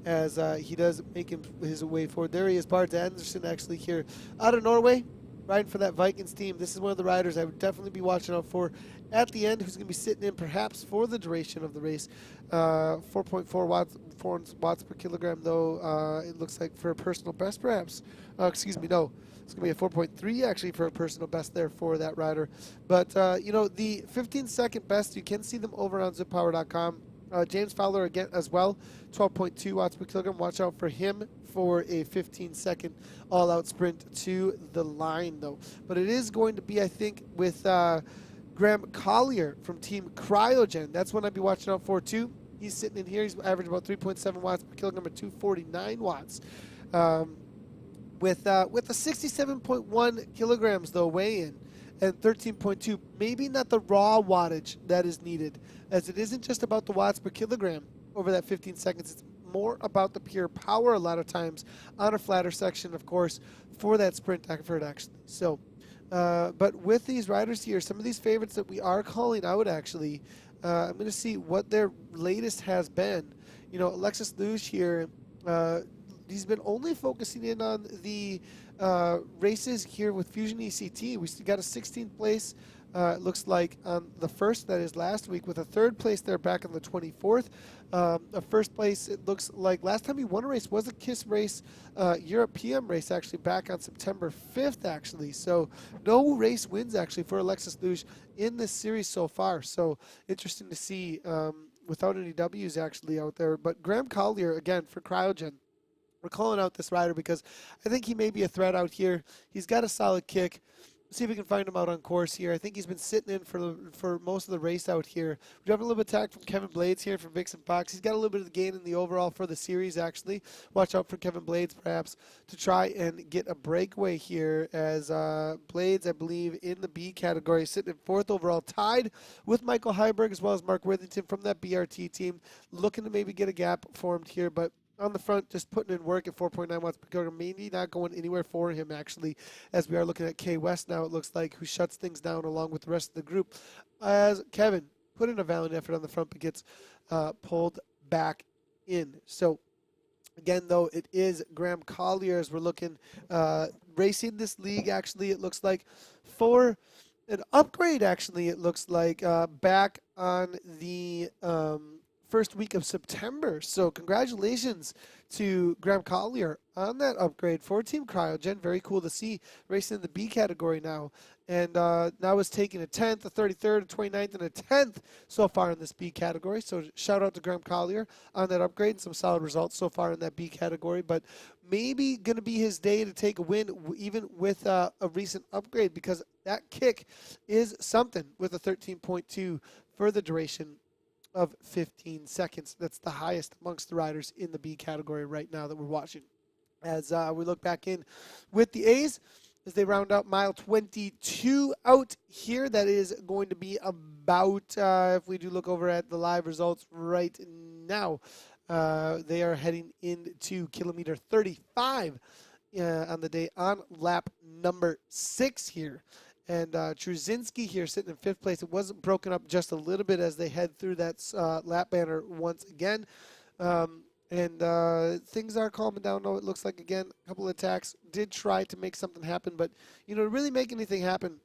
as he does make his way forward. There he is, Bart Anderson, actually here out of Norway, riding for that Vikings team. This is one of the riders I would definitely be watching out for at the end, who's going to be sitting in perhaps for the duration of the race. 4.4 watts per kilogram, though, it looks like for a personal best, perhaps. Excuse me, no. It's going to be a 4.3 actually for a personal best there for that rider. But, the 15-second best, you can see them over on zippower.com. James Fowler again as well, 12.2 watts per kilogram. Watch out for him for a 15-second all-out sprint to the line, though. But it is going to be, I think, with Graham Collier from Team Cryogen. That's one I'd be watching out for, too. He's sitting in here. He's averaging about 3.7 watts per kilogram at 249 watts. With a 67.1 kilograms, though, weigh-in, and 13.2, maybe not the raw wattage that is needed, as it isn't just about the watts per kilogram over that 15 seconds. It's more about the pure power a lot of times on a flatter section, of course, for that sprint effort, actually. So, but with these riders here, some of these favorites that we are calling out, actually, I'm going to see what their latest has been. Alexis Luge here, he's been only focusing in on the races here with Fusion ECT. We got a 16th place, it looks like, on the first, that is last week, with a third place there back on the 24th. A first place, it looks like last time he won a race was a KISS race, European race, actually, back on September 5th, actually. So no race wins, actually, for Alexis Luge in this series so far. So interesting to see without any W's, actually, out there. But Graham Collier, again, for Cryogen. We're calling out this rider because I think he may be a threat out here. He's got a solid kick. Let's see if we can find him out on course here. I think he's been sitting in for most of the race out here. We have a little bit of attack from Kevin Blades here from Vixen Fox. He's got a little bit of the gain in the overall for the series, actually. Watch out for Kevin Blades, perhaps, to try and get a breakaway here, as Blades, I believe, in the B category, sitting in fourth overall, tied with Michael Heiberg as well as Mark Worthington from that BRT team, looking to maybe get a gap formed here, but on the front, just putting in work at 4.9 watts per kilogram, maybe not going anywhere for him, actually, as we are looking at K West now, it looks like, who shuts things down along with the rest of the group, as Kevin put in a valiant effort on the front, but gets pulled back in. So, again, though, it is Graham Collier as we're looking, racing this league, actually, it looks like, for an upgrade, actually, it looks like, back on the first week of September. So congratulations to Graham Collier on that upgrade for Team Cryogen. Very cool to see, racing in the B category now. And now is taking a 10th, a 33rd, a 29th, and a 10th so far in this B category. So shout out to Graham Collier on that upgrade and some solid results so far in that B category. But maybe going to be his day to take a win, even with a recent upgrade, because that kick is something with a 13.2 for the duration of 15 seconds. That's the highest amongst the riders in the B category right now that we're watching. As we look back in with the A's, as they round out mile 22 out here, that is going to be about, if we do look over at the live results right now, they are heading into kilometer 35 on the day on lap number 6 here. And Truzinski here sitting in 5th place. It wasn't broken up just a little bit as they head through that lap banner once again. And things are calming down, though. It looks like, again, a couple of attacks did try to make something happen. But, to really make anything happen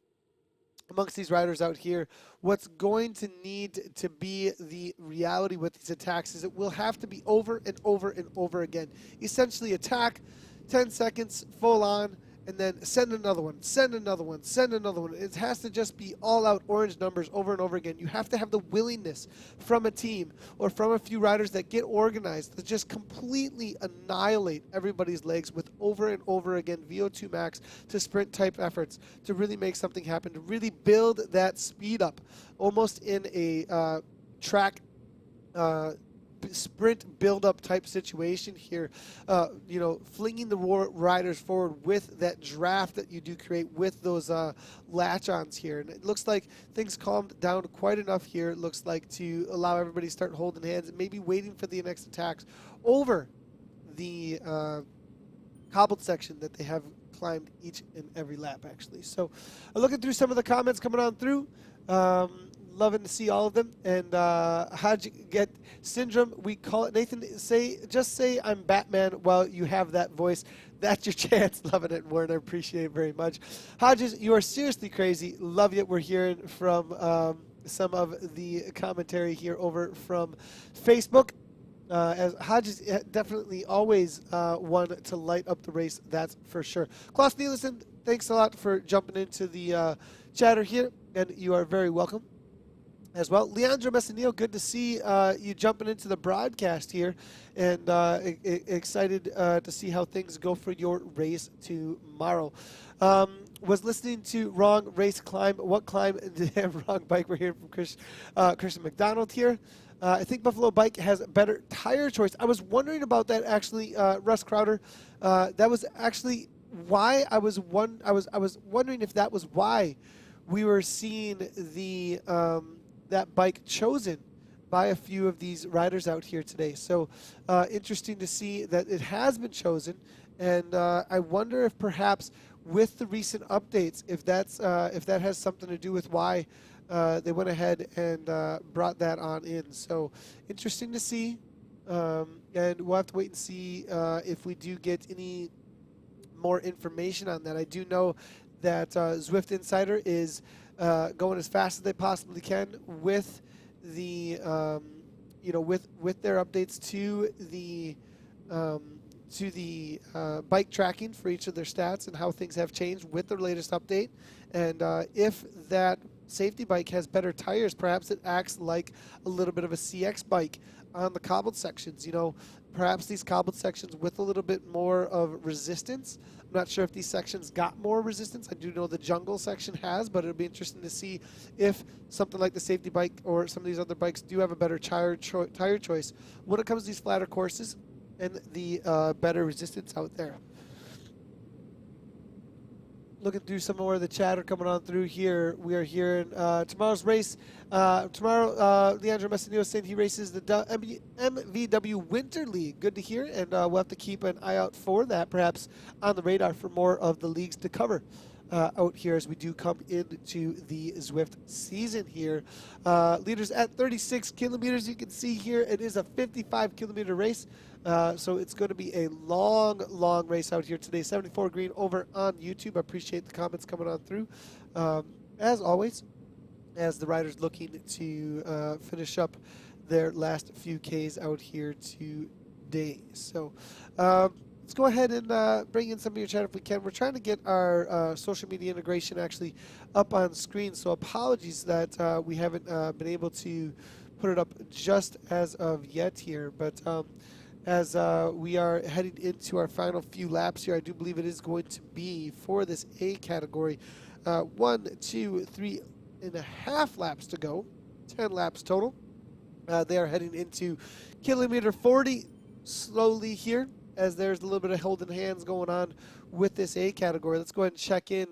amongst these riders out here, what's going to need to be the reality with these attacks is it will have to be over and over and over again. Essentially, attack, 10 seconds, full on, and then send another one, send another one, send another one. It has to just be all out orange numbers over and over again. You have to have the willingness from a team or from a few riders that get organized to just completely annihilate everybody's legs with over and over again VO2 max to sprint type efforts to really make something happen, to really build that speed up almost in a track sprint build-up type situation here, flinging the riders forward with that draft that you do create with those latch-ons here. And it looks like things calmed down quite enough here, it looks like, to allow everybody to start holding hands and maybe waiting for the next attacks over the cobbled section that they have climbed each and every lap, actually. So looking through some of the comments coming on through, loving to see all of them. And how'd you get syndrome? We call it. Nathan, just say I'm Batman while you have that voice. That's your chance. Loving it, Warren. I appreciate it very much. Hodges, you are seriously crazy. Love it. We're hearing from some of the commentary here over from Facebook. As Hodges definitely always one to light up the race, that's for sure. Klaus Nielsen, thanks a lot for jumping into the chatter here, and you are very welcome as well. Leandro Messinillo, good to see you jumping into the broadcast here, and excited to see how things go for your race tomorrow. Was listening to Wrong Race Climb. What climb did have wrong bike? We're hearing from Christian McDonald here. I think Buffalo Bike has a better tire choice. I was wondering about that, actually, Russ Crowder. That was actually why I was wondering if that was why we were seeing the that bike chosen by a few of these riders out here today. So interesting to see that it has been chosen, and I wonder if perhaps with the recent updates, if that has something to do with why they went ahead and brought that on in. So interesting to see, and we'll have to wait and see if we do get any more information on that. I do know that Zwift Insider is going as fast as they possibly can with the with their updates to the bike tracking for each of their stats and how things have changed with their latest update. And if that safety bike has better tires, perhaps it acts like a little bit of a CX bike on the cobbled sections. Perhaps these cobbled sections with a little bit more of resistance. I'm not sure if these sections got more resistance. I do know the jungle section has, but it'll be interesting to see if something like the safety bike or some of these other bikes do have a better tire choice when it comes to these flatter courses and the better resistance out there. Looking through some more of the chatter coming on through here, we are hearing tomorrow's race. Tomorrow, Leandro Messinillo saying he races the MVW Winter League. Good to hear, and we'll have to keep an eye out for that, perhaps on the radar for more of the leagues to cover out here as we do come into the Zwift season here. Leaders at 36 kilometers. You can see here it is a 55-kilometer race. So it's going to be a long race out here today. 74 Green over on YouTube. I appreciate the comments coming on through. As always, as the riders looking to finish up their last few Ks out here today. So let's go ahead and bring in some of your chat if we can. We're trying to get our social media integration actually up on screen. So apologies that we haven't been able to put it up just as of yet here. But as we are heading into our final few laps here, I do believe it is going to be for this A category 1, 2, 3.5 laps to go, 10 laps total. They are heading into kilometer 40 slowly here, as there's a little bit of holding hands going on with this A category. Let's go ahead and check in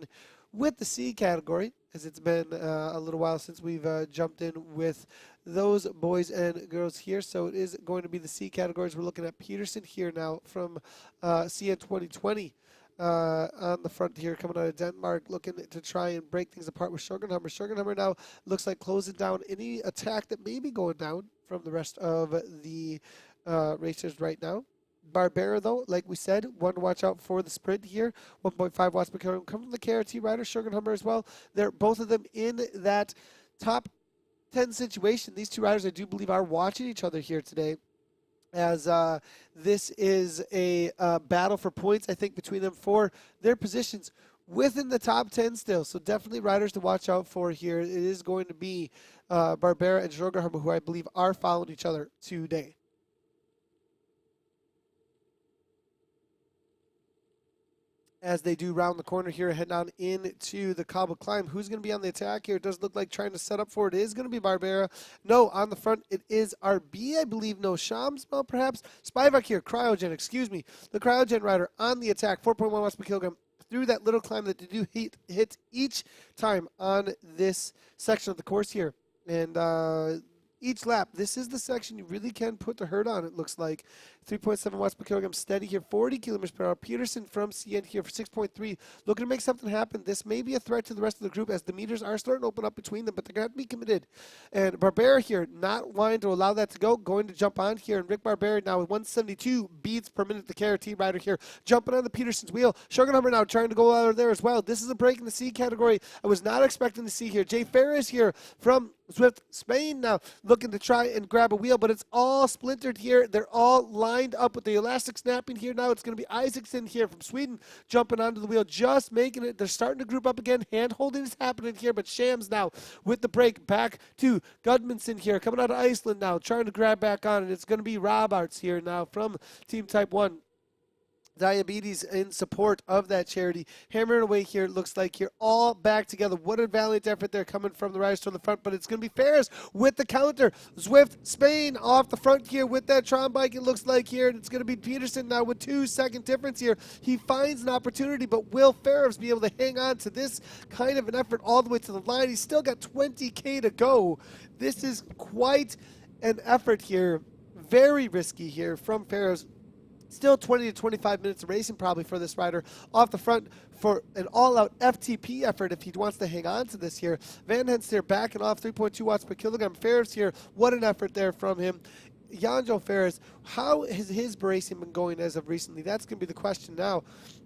with the C category, as it's been a little while since we've jumped in with those boys and girls here. So it is going to be the C categories. We're looking at Peterson here now from CN 2020 on the front here, coming out of Denmark, looking to try and break things apart with Shogunhammer. Shogunhammer now looks like closing down any attack that may be going down from the rest of the racers right now. Barbera, though, like we said, one to watch out for the sprint here. 1.5 watts per kilogram coming from the KRT rider, Shogunhammer as well. They're both of them in that top 10 situation. These two riders, I do believe, are watching each other here today as this is a battle for points, I think, between them for their positions within the top 10 still. So definitely riders to watch out for here. It is going to be Barbera and Jorgenhardt, who I believe are following each other today. As they do round the corner here, head on into the cobble climb. Who's going to be on the attack here? It does look like trying to set up for it is going to be Barbera. No, on the front, it is RB, I believe. No, Shams, well, perhaps. Spivak here, Cryogen, excuse me. The Cryogen rider on the attack, 4.1 watts per kilogram. Through that little climb that they do hit each time on this section of the course here. And each lap, this is the section you really can put the hurt on, it looks like. 3.7 watts per kilogram steady here, 40 kilometers per hour. Peterson from CN here for 6.3. Looking to make something happen. This may be a threat to the rest of the group as the meters are starting to open up between them, but they're going to have to be committed. And Barbera here, not wanting to allow that to go, going to jump on here. And Rick Barbera now with 172 beats per minute, the KRT rider here, jumping on the Peterson's wheel. Sugarhammer now trying to go out of there as well. This is a break in the C category I was not expecting to see here. Jay Ferris here from Zwift Spain now looking to try and grab a wheel, but it's all splintered here. They're all lined up with the elastic snapping here. Now it's going to be Isaacson here from Sweden jumping onto the wheel, just making it. They're starting to group up again. Hand holding is happening here, but Shams now with the break back to Gudmundsson here, coming out of Iceland now, trying to grab back on it. It's going to be Robarts here now from Team Type 1. Diabetes in support of that charity. Hammering away here, it looks like here, all back together. What a valiant effort there coming from the riders to the front, but it's going to be Ferris with the counter. Zwift Spain off the front here with that Tron bike, it looks like here, and it's going to be Peterson now with 2-second difference here. He finds an opportunity, but will Ferris be able to hang on to this kind of an effort all the way to the line? He's still got 20K to go. This is quite an effort here. Very risky here from Ferris. Still 20 to 25 minutes of racing probably for this rider off the front for an all-out FTP effort if he wants to hang on to this here. Van Hens here backing off 3.2 watts per kilogram. Ferris here, what an effort there from him. Janjo Ferris, how has his racing been going as of recently? That's going to be the question now,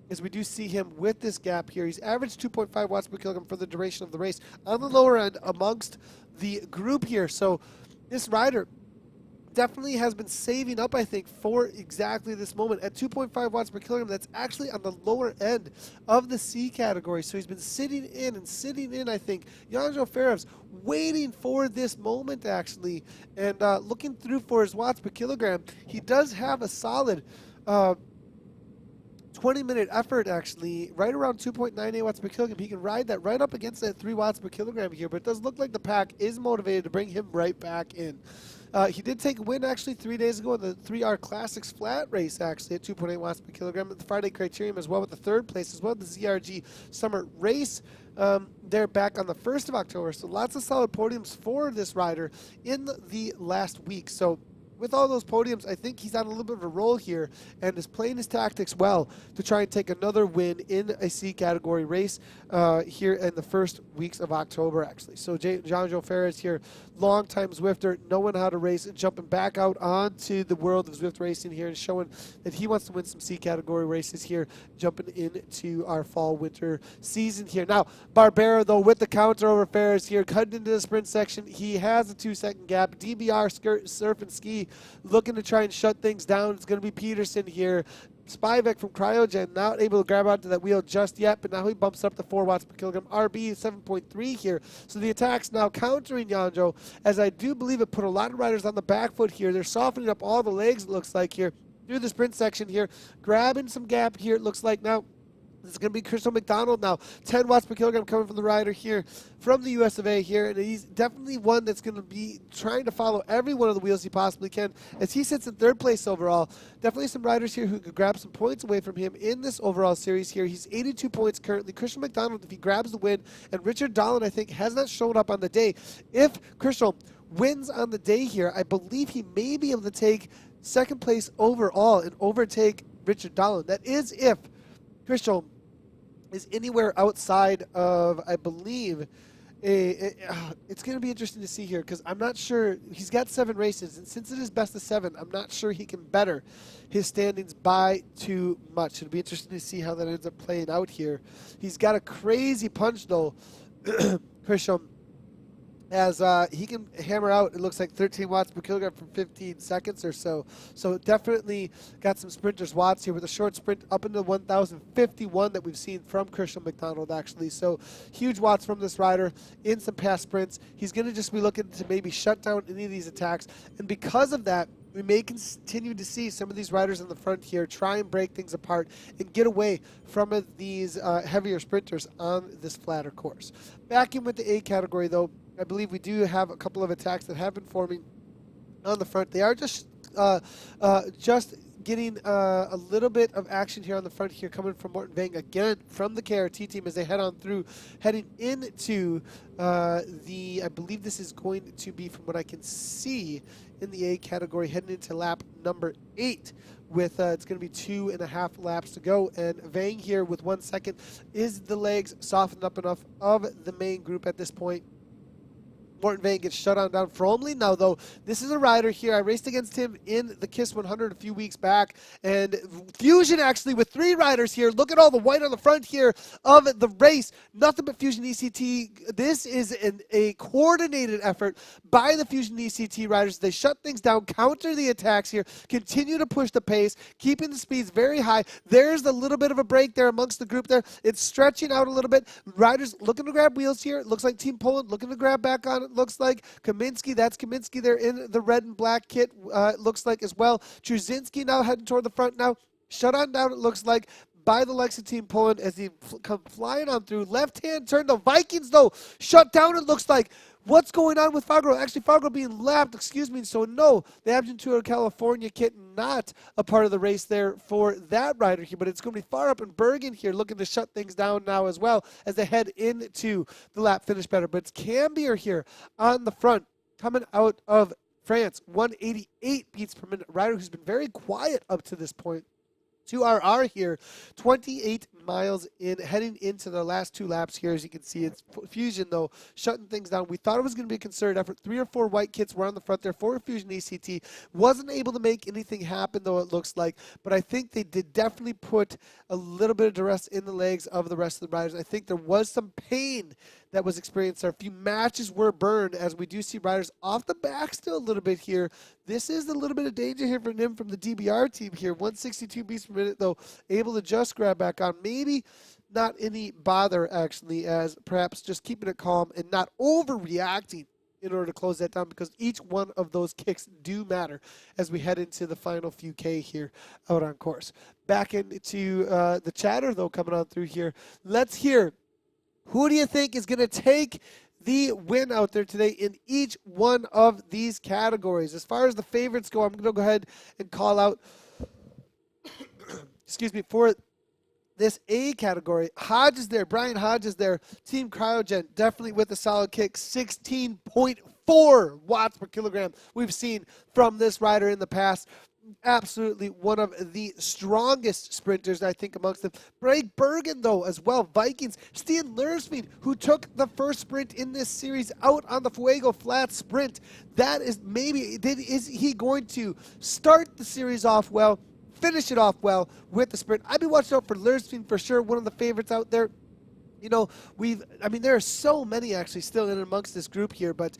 as we do see him with this gap here. He's averaged 2.5 watts per kilogram for the duration of the race on the lower end amongst the group here. So this rider definitely has been saving up, I think, for exactly this moment. At 2.5 watts per kilogram, that's actually on the lower end of the C category. So he's been sitting in, I think. Janjo Ferris waiting for this moment, actually, and looking through for his watts per kilogram. He does have a solid 20-minute effort, actually, right around 2.98 watts per kilogram. He can ride that right up against that 3 watts per kilogram here, but it does look like the pack is motivated to bring him right back in. He did take a win, actually, 3 days ago in the 3R Classics flat race, actually, at 2.8 watts per kilogram. At the Friday Criterium as well with the third place, as well as the ZRG Summer Race. They're back on the 1st of October, so lots of solid podiums for this rider in the last week. So with all those podiums, I think he's on a little bit of a roll here and is playing his tactics well to try and take another win in a C category race here in the first weeks of October, actually. So Janjo Ferris here, long-time Zwifter, knowing how to race and jumping back out onto the world of Zwift racing here and showing that he wants to win some C category races here, jumping into our fall-winter season here. Now, Barbera, though, with the counter over Ferris here, cutting into the sprint section. He has a 2-second gap. DBR Surf and Ski looking to try and shut things down. It's going to be Peterson here. Spivak from Cryogen not able to grab onto that wheel just yet, but now he bumps up to 4 watts per kilogram. RB 7.3 here. So the attack's now countering Janjo, as I do believe it put a lot of riders on the back foot here. They're softening up all the legs, it looks like, here through the sprint section here. Grabbing some gap here, it looks like now. This is going to be Crystal McDonald now. 10 watts per kilogram coming from the rider here from the US of A here. And he's definitely one that's going to be trying to follow every one of the wheels he possibly can as he sits in 3rd place overall. Definitely some riders here who could grab some points away from him in this overall series here. He's 82 points currently. Crystal McDonald, if he grabs the win, and Richard Dolan, I think, has not shown up on the day. If Crystal wins on the day here, I believe he may be able to take 2nd place overall and overtake Richard Dolan. That is if Crystal is anywhere outside of, I believe, it's going to be interesting to see here because I'm not sure. He's got 7 races, and since it is best of 7, I'm not sure he can better his standings by too much. It'll be interesting to see how that ends up playing out here. He's got a crazy punch, though, Christian. as he can hammer out, it looks like 13 watts per kilogram for 15 seconds or so. So definitely got some sprinter's watts here with a short sprint up into 1,051 that we've seen from Christian McDonald, actually. So huge watts from this rider in some past sprints. He's going to just be looking to maybe shut down any of these attacks. And because of that, we may continue to see some of these riders in the front here try and break things apart and get away from these heavier sprinters on this flatter course. Back in with the A category, though, I believe we do have a couple of attacks that have been forming on the front. They are just getting a little bit of action here on the front here coming from Morten Vang again from the KRT team as they head on through, heading into I believe this is going to be, from what I can see in the A category, heading into lap number 8 with it's going to be 2.5 laps to go, and Vang here with 1 second. Is the legs softened up enough of the main group at this point? Morten Vang gets shut on down firmly. Now, though, this is a rider here. I raced against him in the KISS 100 a few weeks back. And Fusion, actually, with 3 riders here. Look at all the white on the front here of the race. Nothing but Fusion ECT. This is a coordinated effort by the Fusion ECT riders. They shut things down, counter the attacks here, continue to push the pace, keeping the speeds very high. There's a little bit of a break there amongst the group there. It's stretching out a little bit. Riders looking to grab wheels here. It looks like Team Poland looking to grab back on it. Looks like Kaminsky, that's Kaminsky there in the red and black kit, looks like as well. Truzinski now heading toward the front now. Shut on down, it looks like, by the likes of Team Poland as he come flying on through. Left-hand turn, the Vikings, though, shut down, it looks like. What's going on with Fagro? Actually, Fagro being lapped, excuse me. So, no, the Aventura California kit not a part of the race there for that rider here, but it's going to be far up in Bergen here looking to shut things down now as well as they head into the lap finish better. But it's Cambier here on the front coming out of France, 188 beats per minute. Rider who's been very quiet up to this point. 2RR here, 28 miles in, heading into the last 2 laps here. As you can see, it's Fusion, though, shutting things down. We thought it was going to be a concerted effort. 3 or 4 white kits were on the front there for Fusion ECT. Wasn't able to make anything happen, though, it looks like. But I think they did definitely put a little bit of duress in the legs of the rest of the riders. I think there was some pain that was experienced there. A few matches were burned as we do see riders off the back still a little bit here. This is a little bit of danger here for him from the DBR team here. 162 beats per minute, though, able to just grab back on. Maybe not any bother, actually, as perhaps just keeping it calm and not overreacting in order to close that down, because each one of those kicks do matter as we head into the final few K here out on course. Back into the chatter, though, coming on through here. Let's hear, who do you think is going to take the win out there today in each one of these categories? As far as the favorites go, I'm going to go ahead and call out, excuse me, for this A category. Hodge is there. Brian Hodge is there. Team Cryogen, definitely with a solid kick. 16.4 watts per kilogram we've seen from this rider in the past. Absolutely one of the strongest sprinters, I think, amongst them. Greg Bergen, though, as well. Vikings. Stian Lursveen, who took the first sprint in this series out on the Fuego Flat sprint. That is maybe, is he going to start the series off well, finish it off well with the sprint? I'd be watching out for Lursveen for sure, one of the favorites out there. You know, there are so many actually still in amongst this group here, but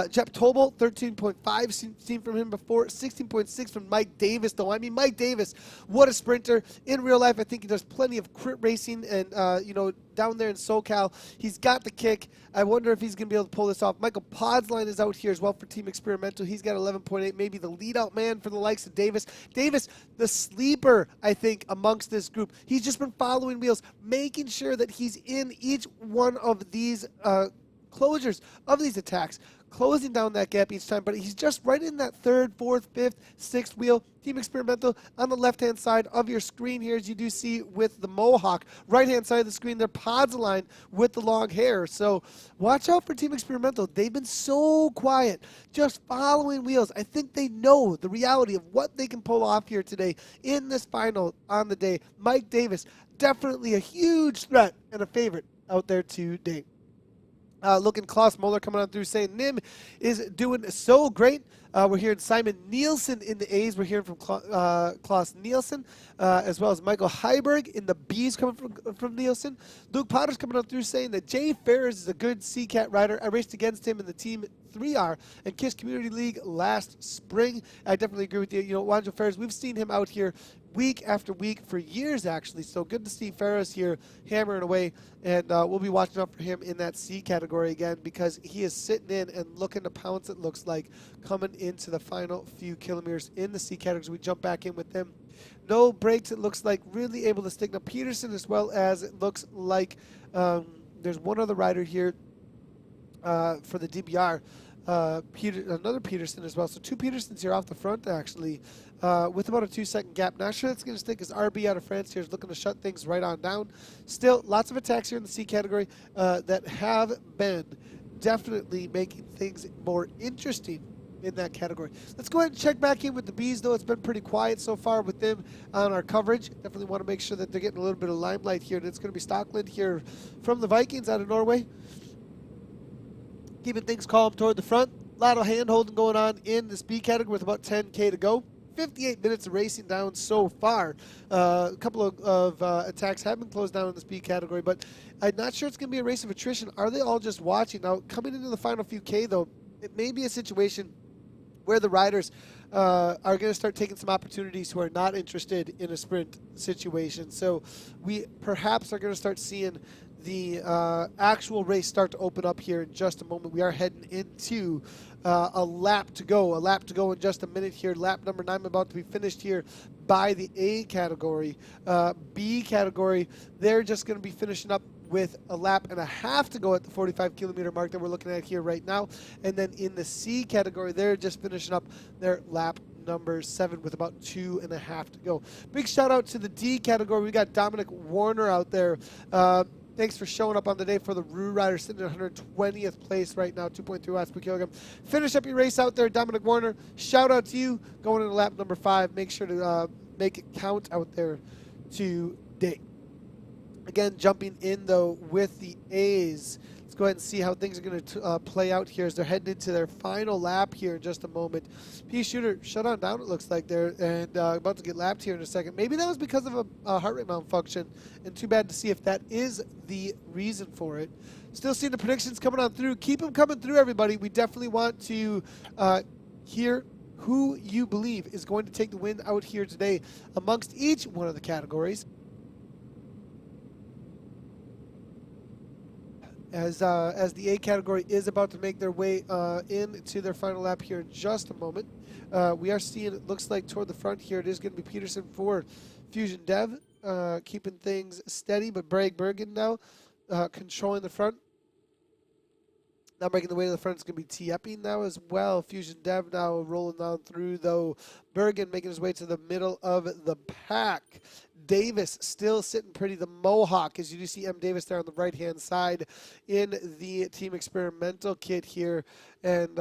Jep Tobel, 13.5, seen from him before, 16.6 from Mike Davis, though. I mean, Mike Davis, what a sprinter. In real life, I think he does plenty of crit racing, and, down there in SoCal, he's got the kick. I wonder if he's going to be able to pull this off. Michael Podsline is out here as well for Team Experimental. He's got 11.8, maybe the lead-out man for the likes of Davis. Davis, the sleeper, I think, amongst this group. He's just been following wheels, making sure that he's in each one of these closures of these attacks, closing down that gap each time, but he's just right in that 3rd, 4th, 5th, 6th wheel. Team Experimental on the left-hand side of your screen here, as you do see with the Mohawk. Right-hand side of the screen, their pods align with the long hair. So watch out for Team Experimental. They've been so quiet, just following wheels. I think they know the reality of what they can pull off here today in this final on the day. Mike Davis, definitely a huge threat and a favorite out there today. Looking Klaus Moeller coming on through saying Nim is doing so great. We're hearing Simon Nielsen in the A's. We're hearing from Klaus Nielsen, as well as Michael Heiberg in the B's coming from Nielsen. Luke Potter's coming on through saying that Jay Ferris is a good CCAT rider. I raced against him in the Team 3R and KISS Community League last spring. I definitely agree with you. You know, Wanjo Ferris, we've seen him out here week after week for years, actually. So good to see Ferris here hammering away, and we'll be watching out for him in that C category again because he is sitting in and looking to pounce, it looks like, coming into the final few kilometers in the C categories. We jump back in with them. No breaks, it looks like, really able to stick. Now, Peterson, as well as it looks like there's one other rider here for the DBR. Another Peterson as well. So two Petersons here off the front, actually, with about a 2-second gap. Not sure that's going to stick as RB out of France here is looking to shut things right on down. Still, lots of attacks here in the C category that have been definitely making things more interesting in that category. Let's go ahead and check back in with the Bs, though. It's been pretty quiet so far with them on our coverage. Definitely want to make sure that they're getting a little bit of limelight here. And it's going to be Stockland here from the Vikings out of Norway, keeping things calm toward the front. A lot of hand-holding going on in the speed category with about 10K to go. 58 minutes of racing down so far. A couple of attacks have been closed down in the speed category, but I'm not sure it's going to be a race of attrition. Are they all just watching? Now, coming into the final few K, though, it may be a situation where the riders are going to start taking some opportunities who are not interested in a sprint situation. So we perhaps are going to start seeing the actual race start to open up here in just a moment. We are heading into a lap to go in just a minute here. Lap number 9 about to be finished here by the A category. B category, they're just going to be finishing up with a lap and a half to go at the 45-kilometer mark that we're looking at here right now. And then in the C category, they're just finishing up their lap number 7 with about 2.5 to go. Big shout out to the D category. We got Dominic Warner out there. Thanks for showing up on the day for the Rue Rider, sitting at 120th place right now, 2.3 watts per kilogram. Finish up your race out there, Dominic Warner. Shout out to you going into lap number 5. Make sure to make it count out there today. Again, jumping in, though, with the A's. Let's go ahead and see how things are going to play out here as they're heading into their final lap here in just a moment. P. Shooter shut on down, it looks like there, and about to get lapped here in a second. Maybe that was because of a heart rate malfunction, and too bad to see if that is the reason for it. Still seeing the predictions coming on through. Keep them coming through, everybody. We definitely want to hear who you believe is going to take the win out here today amongst each one of the categories. As the A category is about to make their way into their final lap here in just a moment. We are seeing, it looks like toward the front here, it is going to be Peterson for Fusion Dev, keeping things steady, but Bragg Bergen now controlling the front. Now making the way to the front is going to be T. Epping now as well. Fusion Dev now rolling down through, though. Bergen making his way to the middle of the pack. Davis still sitting pretty. The Mohawk, as you do see M. Davis there on the right-hand side in the Team Experimental kit here. And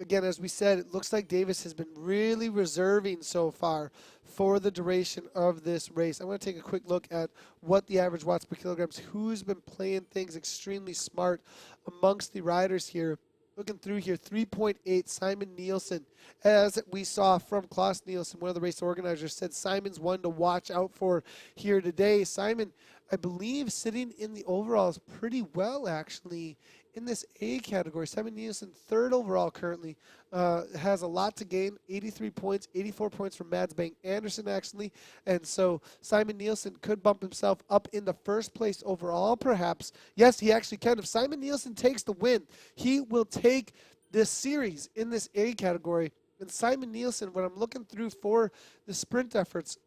again, as we said, it looks like Davis has been really reserving so far for the duration of this race. I want to take a quick look at what the average watts per kilograms, who's been playing things extremely smart amongst the riders here. Looking through here, 3.8, Simon Nielsen. As we saw from Klaus Nielsen, one of the race organizers, said Simon's one to watch out for here today. Simon, I believe, sitting in the overalls pretty well, actually, in this A category. Simon Nielsen, 3rd overall currently, has a lot to gain, 83 points, 84 points from Mads Bang Anderson, actually. And so Simon Nielsen could bump himself up into 1st place overall, perhaps. Yes, he actually can. If Simon Nielsen takes the win, he will take this series in this A category. And Simon Nielsen, when I'm looking through for the sprint efforts,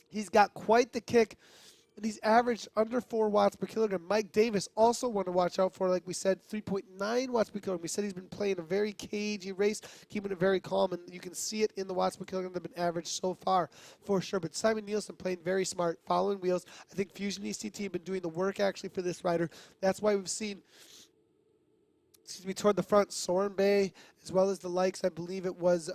he's got quite the kick. And he's averaged under 4 watts per kilogram. Mike Davis, also one to watch out for, like we said, 3.9 watts per kilogram. We said he's been playing a very cagey race, keeping it very calm, and you can see it in the watts per kilogram that have been averaged so far, for sure. But Simon Nielsen playing very smart, following wheels. I think Fusion ECT have been doing the work, actually, for this rider. That's why we've seen, toward the front, Soren Bay, as well as the likes, I believe it was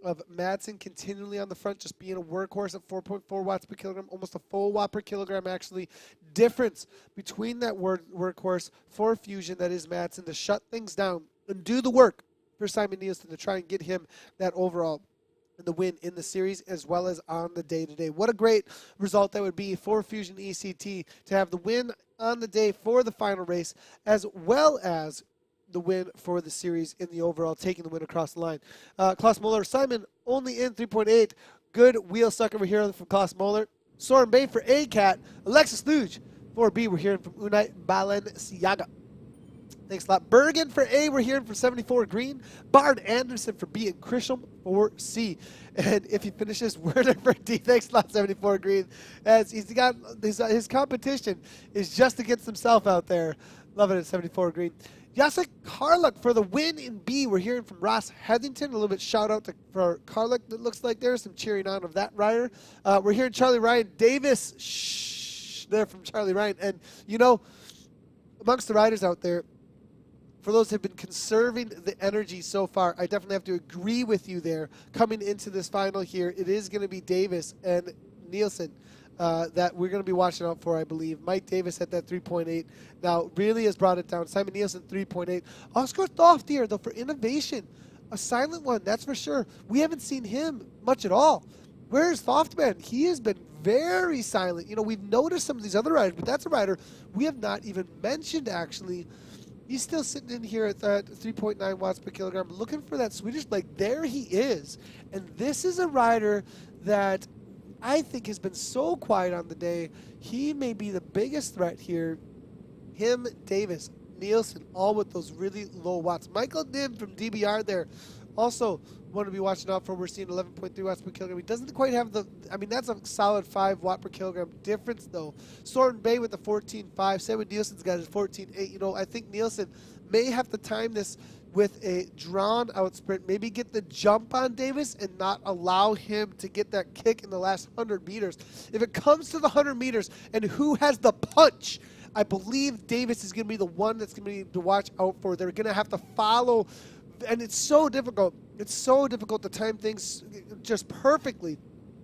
of Madsen continually on the front, just being a workhorse at 4.4 watts per kilogram, almost a full watt per kilogram actually. Difference between that workhorse for Fusion, that is Madsen, to shut things down and do the work for Simon Nielsen to try and get him that overall and the win in the series as well as on the day-to-day. What a great result that would be for Fusion ECT to have the win on the day for the final race as well as the win for the series in the overall, taking the win across the line. Klaus Moeller, Simon only in 3.8. Good wheel suck over here from Klaus Moeller. Soren Bay for A-Cat. Alexis Luge for B. We're hearing from Unai Balenciaga. Thanks a lot. Bergen for A, we're hearing from 74 Green. Bard Anderson for B, and Krisham for C. And if he finishes, Werner for D. Thanks a lot, 74 Green. As he's got his competition is just against himself out there. Love it at 74 Green. Jacek Karluk for the win in B. We're hearing from Ross Heathington. A little bit shout out for Karluk. That looks like there's some cheering on of that rider. We're hearing Charlie Ryan Davis there from Charlie Ryan. And, you know, amongst the riders out there, for those who have been conserving the energy so far, I definitely have to agree with you there. Coming into this final here, it is going to be Davis and Nielsen that we're going to be watching out for, I believe. Mike Davis at that 3.8 now really has brought it down. Simon Nielsen, 3.8. Oscar Thoftier, though, for innovation, a silent one, that's for sure. We haven't seen him much at all. Where's Thoftman? He has been very silent. You know, we've noticed some of these other riders, but that's a rider we have not even mentioned, actually. He's still sitting in here at that 3.9 watts per kilogram, looking for that Swedish leg. There he is. And this is a rider that I think has been so quiet on the day. He may be the biggest threat here. Him, Davis, Nielsen, all with those really low watts. Michael Nim from DBR there. Also, want to be watching out for. We're seeing 11.3 watts per kilogram. He doesn't quite have the, I mean, that's a solid 5 watt per kilogram difference, though. Soren Bay with the 14.5. Same with Nielsen's got his 14.8. You know, I think Nielsen may have to time this with a drawn-out sprint. Maybe get the jump on Davis and not allow him to get that kick in the last 100 meters. If it comes to the 100 meters and who has the punch, I believe Davis is going to be the one that's going to be to watch out for. They're going to have to follow. And it's so difficult. It's so difficult to time things just perfectly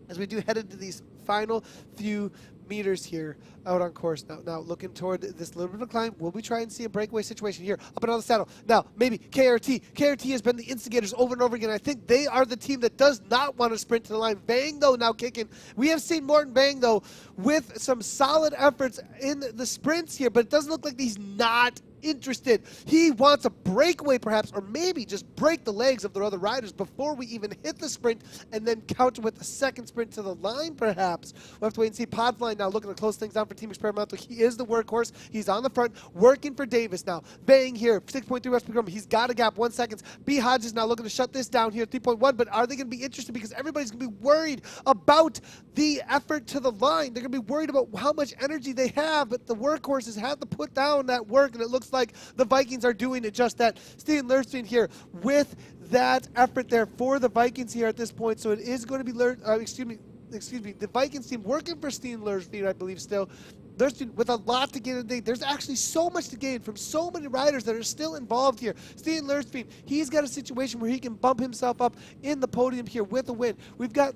as we do head into these final few meters here out on course. Now looking toward this little bit of climb, will we try and see a breakaway situation here up and on the saddle? Now, maybe KRT. KRT has been the instigators over and over again. I think they are the team that does not want to sprint to the line. Bang, though, now kicking. We have seen Morton Bang, though, with some solid efforts in the sprints here, but it doesn't look like he's not interested. He wants a breakaway perhaps, or maybe just break the legs of their other riders before we even hit the sprint and then counter with a second sprint to the line perhaps. We'll have to wait and see. Podfly now looking to close things down for Team Experimental. He is the workhorse. He's on the front working for Davis now. Bang here, 6.3 watts per kilogram. He's got a gap, 1 second. B. Hodges now looking to shut this down here, 3.1, but are they going to be interested because everybody's going to be worried about the effort to the line. They're going to be worried about how much energy they have, but the workhorses have to put down that work, and it looks like the Vikings are doing it just that. Steven Lerstein here with that effort there for the Vikings here at this point. So it is going to be, the Vikings team working for Steven Lerstein, I believe, still. Lerstein with a lot to gain today. There's actually so much to gain from so many riders that are still involved here. Steven Lerstein, he's got a situation where he can bump himself up in the podium here with a win. We've got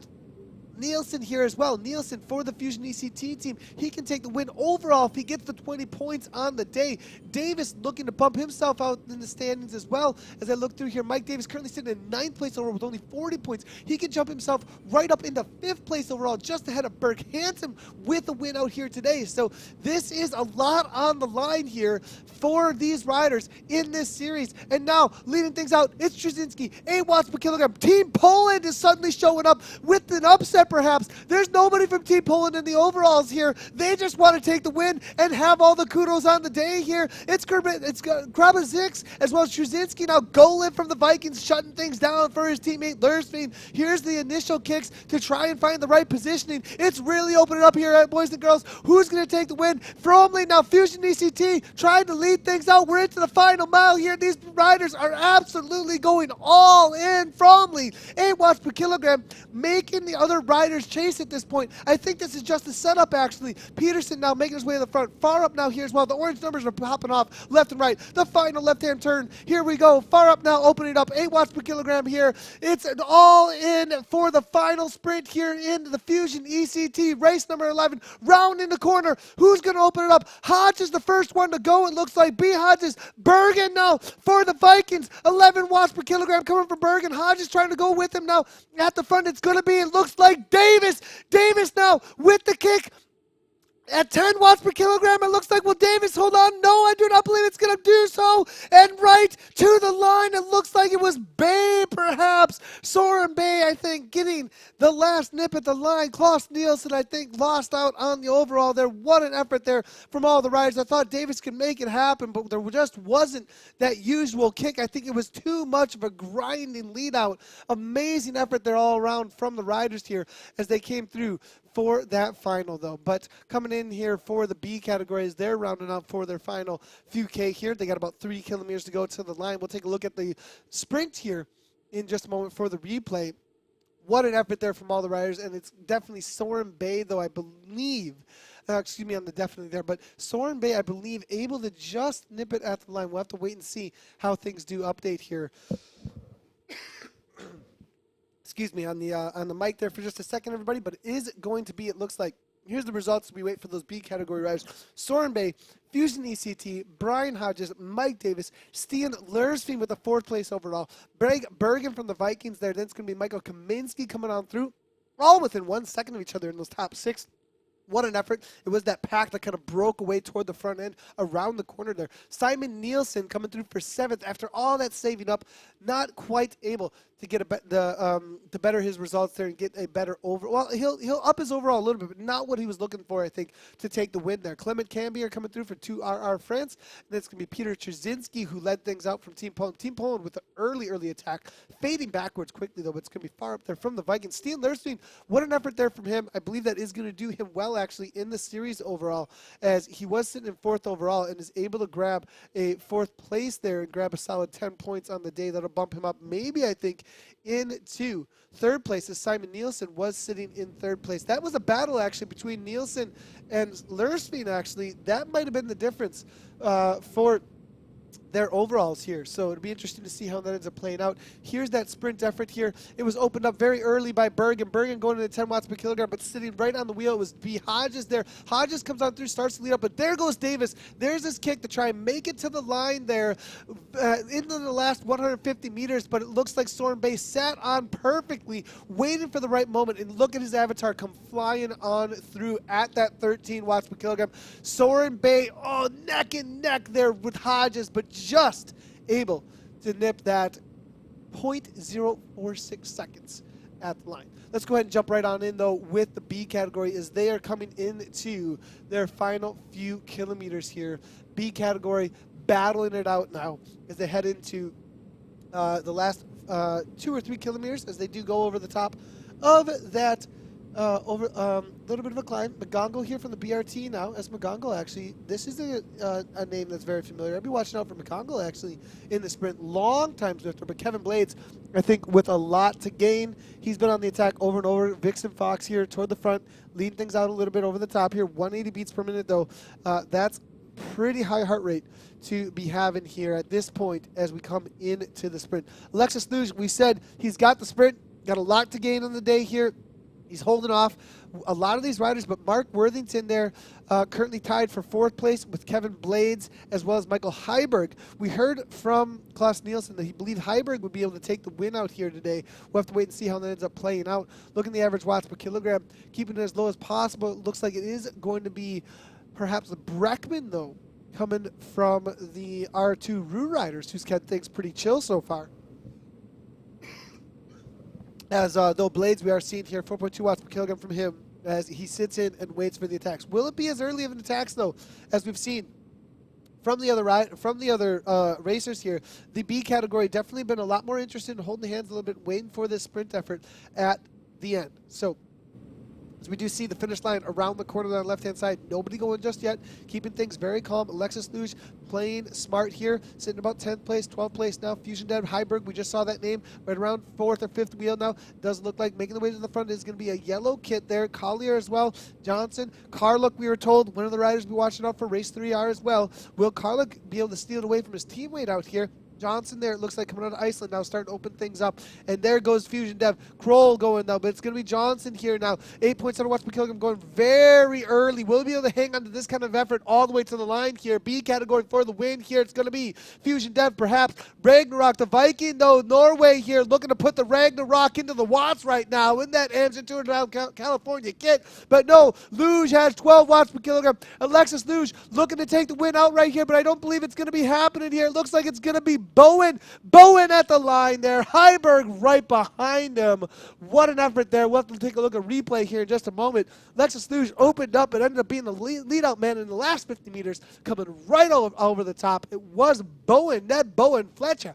Nielsen here as well. Nielsen for the Fusion ECT team. He can take the win overall if he gets the 20 points on the day. Davis looking to bump himself out in the standings as well. As I look through here, Mike Davis currently sitting in 9th place overall with only 40 points. He can jump himself right up into 5th place overall, just ahead of Berg Hansen with a win out here today. So this is a lot on the line here for these riders in this series. And now, leading things out, it's Trzynski, 8 watts per kilogram. Team Poland is suddenly showing up with an upset perhaps. There's nobody from Team Poland in the overalls here. They just want to take the win and have all the kudos on the day here. It's Grabazic as well as Trzynski. Now Golin from the Vikings shutting things down for his teammate Lerstein. Here's the initial kicks to try and find the right positioning. It's really opening up here, boys and girls. Who's going to take the win? Fromley now, Fusion ECT trying to lead things out. We're into the final mile here. These riders are absolutely going all in. Fromley, 8 watts per kilogram, making the other riders riders chase at this point. I think this is just a setup, actually. Peterson now making his way to the front. Far up now here as well. The orange numbers are popping off left and right. The final left-hand turn. Here we go. Far up now, opening up 8 watts per kilogram here. It's all in for the final sprint here in the Fusion ECT race number 11. Round in the corner. Who's going to open it up? Hodge is the first one to go, it looks like. B. Hodges. Bergen now for the Vikings. 11 watts per kilogram coming from Bergen. Hodges trying to go with him now at the front. It's going to be, it looks like Davis. Davis now with the kick. At 10 watts per kilogram, it looks like, will Davis hold on? No, I do not believe it's going to do so. And right to the line, it looks like it was Bay, perhaps. Soren Bay, I think, getting the last nip at the line. Klaus Nielsen, I think, lost out on the overall there. What an effort there from all the riders. I thought Davis could make it happen, but there just wasn't that usual kick. I think it was too much of a grinding lead out. Amazing effort there all around from the riders here as they came through for that final, though. But coming in here for the B categories, they're rounding out for their final few K here. They got about 3 kilometers to go to the line. We'll take a look at the sprint here in just a moment for the replay. What an effort there from all the riders, and it's definitely Soren Bay, though I believe, excuse me, I'm definitely there, but Soren Bay, I believe, able to just nip it at the line. We'll have to wait and see how things do update here. Excuse me, on the mic there for just a second, everybody, but it is going to be, it looks like, here's the results. We wait for those B category riders. Soren Bay, Fusion ECT, Brian Hodges, Mike Davis, Stian Lersveen with the 4th place overall, Bergen from the Vikings there. Then it's going to be Michael Kaminsky coming on through, all within 1 second of each other in those top 6. What an effort. It was that pack that kind of broke away toward the front end around the corner there. Simon Nielsen coming through for 7th after all that saving up, not quite able to get to better his results there and get a better overall. Well, he'll up his overall a little bit, but not what he was looking for, I think, to take the win there. Clement Cambier coming through for 2RR France. And it's going to be Peter Trzynski who led things out from Team Poland. Team Poland with the early attack, fading backwards quickly, though, but it's going to be far up there from the Vikings. Stian Lersveen, what an effort there from him. I believe that is going to do him well, actually, in the series overall, as he was sitting in 4th overall and is able to grab a 4th place there and grab a solid 10 points on the day. That'll bump him up, maybe, I think, into 3rd place, as Simon Nielsen was sitting in 3rd place. That was a battle, actually, between Nielsen and Lersveen, actually. That might have been the difference for their overalls here. So it'll be interesting to see how that ends up playing out. Here's that sprint effort here. It was opened up very early by Bergen. Bergen going into 10 watts per kilogram, but sitting right on the wheel. It was B. Hodges there. Hodges comes on through, starts to lead up, but there goes Davis. There's his kick to try and make it to the line there into the last 150 meters, but it looks like Soren Bay sat on perfectly, waiting for the right moment, and look at his avatar come flying on through at that 13 watts per kilogram. Soren Bay, oh, neck and neck there with Hodges, but just able to nip that 0.046 seconds at the line. Let's go ahead and jump right on in, though, with the B category as they are coming into their final few kilometers here. B category battling it out now as they head into the last 2 or 3 kilometers as they do go over the top of that over a little bit of a climb. McGongle here from the BRT now. As McGongle, actually, this is a name that's very familiar. I'll be watching out for McGongle, actually, in the sprint. Long time Zwifter, but Kevin Blades, I think, with a lot to gain. He's been on the attack over and over. Vixen Fox here toward the front, leading things out a little bit over the top here. 180 beats per minute, though. That's pretty high heart rate to be having here at this point as we come into the sprint. Alexis Luge, we said he's got the sprint, got a lot to gain on the day here. He's holding off a lot of these riders, but Mark Worthington there currently tied for 4th place with Kevin Blades as well as Michael Heiberg. We heard from Klaus Nielsen that he believed Heiberg would be able to take the win out here today. We'll have to wait and see how that ends up playing out. Looking at the average watts per kilogram, keeping it as low as possible. It looks like it is going to be perhaps Breckman, though, coming from the R2 Rue Riders, who's kept things pretty chill so far. As though Blades, we are seeing here 4.2 watts per kilogram from him as he sits in and waits for the attacks. Will it be as early of an attacks, though, as we've seen from the other racers here? The B category definitely been a lot more interested in holding the hands a little bit, waiting for this sprint effort at the end. So As we do see the finish line around the corner on the left-hand side. Nobody going just yet. Keeping things very calm. Alexis Luge playing smart here. Sitting about 10th place, 12th place now. Fusion Dev, Heiberg, we just saw that name. Right around 4th or 5th wheel now. Doesn't look like making the way to the front is going to be a yellow kit there. Collier as well. Johnson. Carluck, we were told, one of the riders will be watching out for race 3R as well. Will Carluck be able to steal it away from his teammate out here? Johnson there, it looks like coming out of Iceland now, starting to open things up. And there goes Fusion Dev. Kroll going now, but it's going to be Johnson here now. 8.7 watts per kilogram going very early. Will he be able to hang on to this kind of effort all the way to the line here? B category for the win here. It's going to be Fusion Dev perhaps. Ragnarok, the Viking though, Norway here looking to put the Ragnarok into the watts right now in that Amgen 200 California kit. But no, Luge has 12 watts per kilogram. Alexis Luge looking to take the win out right here, but I don't believe it's going to be happening here. It looks like it's going to be Bowen at the line there. Heiberg right behind him. What an effort there. We'll have to take a look at replay here in just a moment. Alexis Luge opened up and ended up being the lead out man in the last 50 meters, coming right over the top. It was Bowen, Ned Bowen, Fletcher.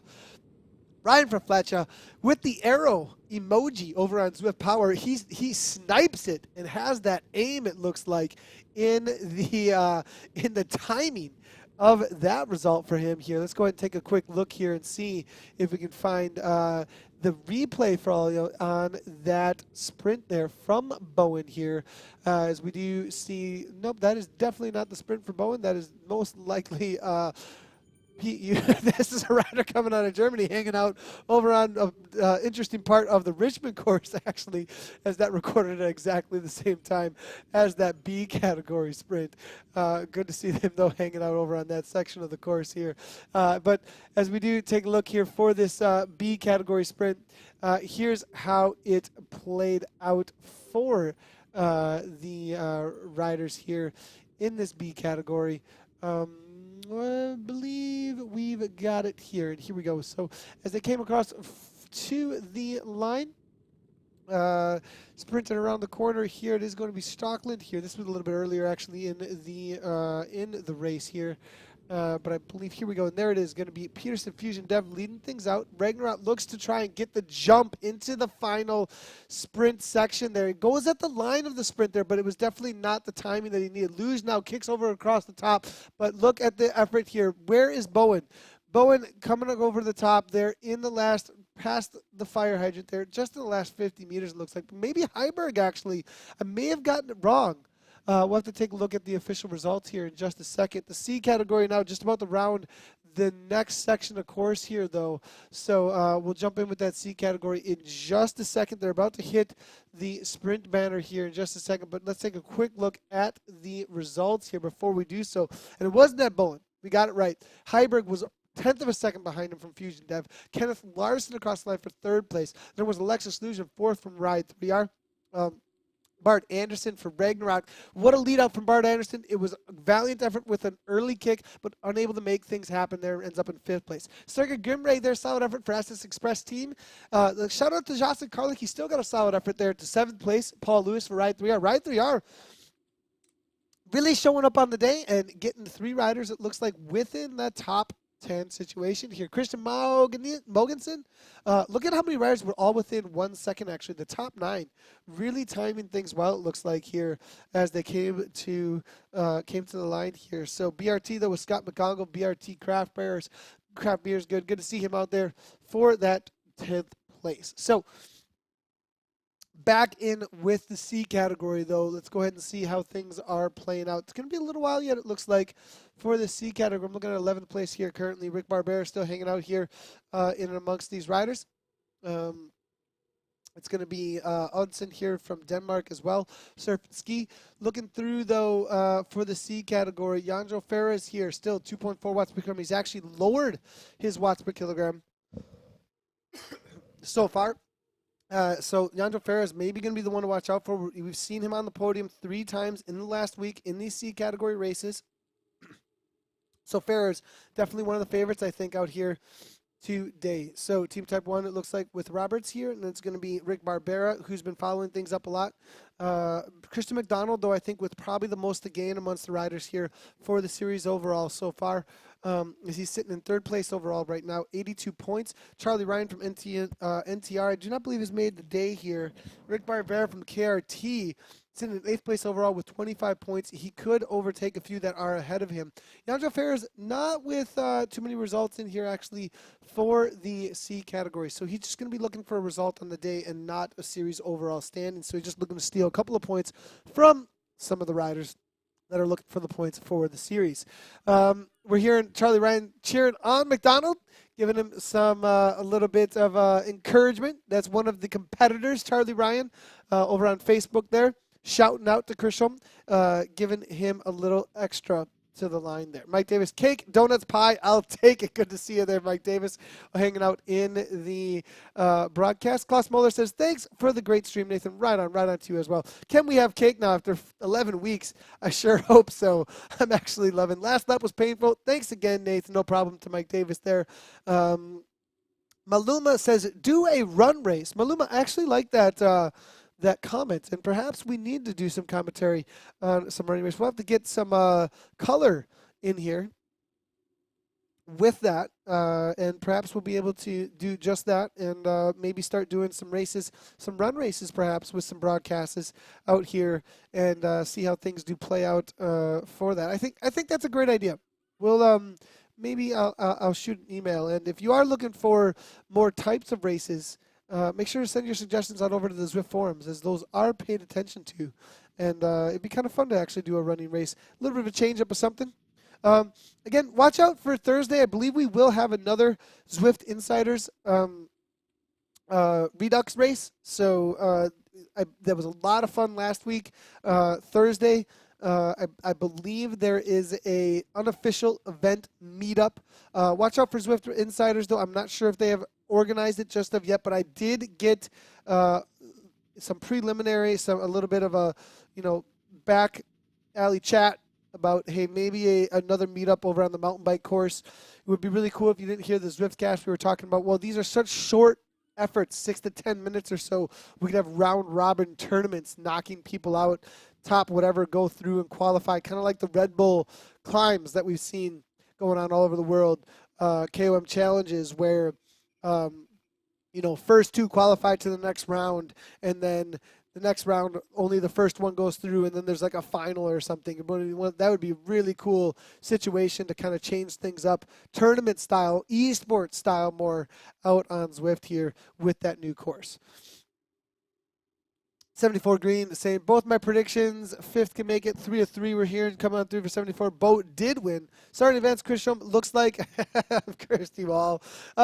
Ryan for Fletcher with the arrow emoji over on Zwift Power. He snipes it and has that aim, it looks like, in the timing of that result for him here. Let's go ahead and take a quick look here and see if we can find the replay for all you on that sprint there from Bowen here. As we do see, nope, that is definitely not the sprint for Bowen. That is most likely this is a rider coming out of Germany, hanging out over on an interesting part of the Richmond course, actually, as that recorded at exactly the same time as that B category sprint. Good to see them, though, hanging out over on that section of the course here. But as we do take a look here for this B category sprint, here's how it played out for the riders here in this B category. I believe we've got it here, and here we go. So as they came across to the line, sprinting around the corner here, it is going to be Stockland here. This was a little bit earlier, actually, in the race here. But I believe here we go, and there it is, going to be Peterson Fusion Dev leading things out. Ragnarok looks to try and get the jump into the final sprint section there. It goes at the line of the sprint there, but it was definitely not the timing that he needed. Luge now kicks over across the top, but look at the effort here. Where is Bowen? Bowen coming over the top there in the last, past the fire hydrant there, just in the last 50 meters it looks like. Maybe Heiberg, actually. I may have gotten it wrong. We'll have to take a look at the official results here in just a second. The C category now just about to round the next section of course here, though. So we'll jump in with that C category in just a second. They're about to hit the sprint banner here in just a second. But let's take a quick look at the results here before we do so. And it wasn't that Bowen. We got it right. Heiberg was 10th of a second behind him from Fusion Dev. Kenneth Larson across the line for 3rd place. There was Alexis Luge in 4th from Ride 3R. Bart Anderson for Ragnarok. What a lead out from Bart Anderson. It was a valiant effort with an early kick, but unable to make things happen there. Ends up in 5th place. Sergey Grimray there, solid effort for SS Express team. Shout out to Justin Karlik. He still got a solid effort there to 7th place. Paul Lewis for Ride 3R. Ride 3R really showing up on the day and getting 3 riders, it looks like, within the top 10 situation here. Christian Mogensen, look at how many riders were all within 1 second, actually. The top 9 really timing things well, it looks like, here as they came to the line here. So BRT, though, with Scott McGonagall, BRT Craft Beers, good to see him out there for that 10th place. So back in with the C category, though. Let's go ahead and see how things are playing out. It's going to be a little while yet, it looks like, for the C category. I'm looking at 11th place here currently. Rick Barbera still hanging out here in and amongst these riders. It's going to be Odsen here from Denmark as well. Surf and Ski. Looking through, though, for the C category, Janjo Ferres here, still 2.4 watts per kilogram. He's actually lowered his watts per kilogram so far. So Janjo Ferres maybe going to be the one to watch out for. We've seen him on the podium 3 times in the last week in these C category races. So Ferres, definitely one of the favorites, I think, out here today. So Team Type 1, it looks like, with Roberts here, and it's going to be Rick Barbera, who's been following things up a lot. Christian McDonald, though, I think, with probably the most to gain amongst the riders here for the series overall so far. Is he's sitting in 3rd place overall right now, 82 points. Charlie Ryan from NTR, I do not believe has made the day here. Rick Barbera from KRT sitting in 8th place overall with 25 points. He could overtake a few that are ahead of him. Yanjo Ferris, not with too many results in here, actually, for the C category. So he's just going to be looking for a result on the day and not a series overall standing. So he's just looking to steal a couple of points from some of the riders that are looking for the points for the series. We're hearing Charlie Ryan cheering on McDonald, giving him some a little bit of encouragement. That's one of the competitors, Charlie Ryan, over on Facebook there, shouting out to Chrisholm, giving him a little extra to the line there. Mike Davis, cake, donuts, pie, I'll take it. Good to see you there, Mike Davis, hanging out in the broadcast. Klaus Moeller says, thanks for the great stream, Nathan. Right on to you as well. Can we have cake now after 11 weeks? I sure hope so. I'm actually loving. Last lap was painful. Thanks again, Nathan. No problem to Mike Davis there. Maluma says, do a run race. Maluma, I actually like that that comment, and perhaps we need to do some commentary on some running race. We'll have to get some color in here with that, and perhaps we'll be able to do just that, and maybe start doing some races, some run races perhaps with some broadcasts out here, and see how things do play out for that. I think that's a great idea. We'll maybe I'll shoot an email, and if you are looking for more types of races, make sure to send your suggestions on over to the Zwift forums, as those are paid attention to. And it'd be kind of fun to actually do a running race. A little bit of a change up of something. Again, watch out for Thursday. I believe we will have another Zwift Insiders Redux race. So that was a lot of fun last week. Thursday, I believe there is a unofficial event meetup. Watch out for Zwift Insiders, though. I'm not sure if they have organized it just of yet, but I did get some preliminary, a little bit of a back alley chat about, hey, maybe another meetup over on the mountain bike course. It would be really cool if you didn't hear the Zwiftcast we were talking about. Well, these are such short efforts, 6 to 10 minutes or so. We could have round robin tournaments, knocking people out, top whatever, go through and qualify, kind of like the Red Bull climbs that we've seen going on all over the world, KOM challenges where first two qualify to the next round, and then the next round only the first one goes through, and then there's like a final or something. That would be a really cool situation to kind of change things up, tournament style, esports style, more out on Zwift here with that new course. 74 Green saying, both my predictions, 5th can make it, 3 of 3 we're here, and coming on through for 74. Boat did win. Sorry in advance, Chris Shum, looks like, Kirsty Wall.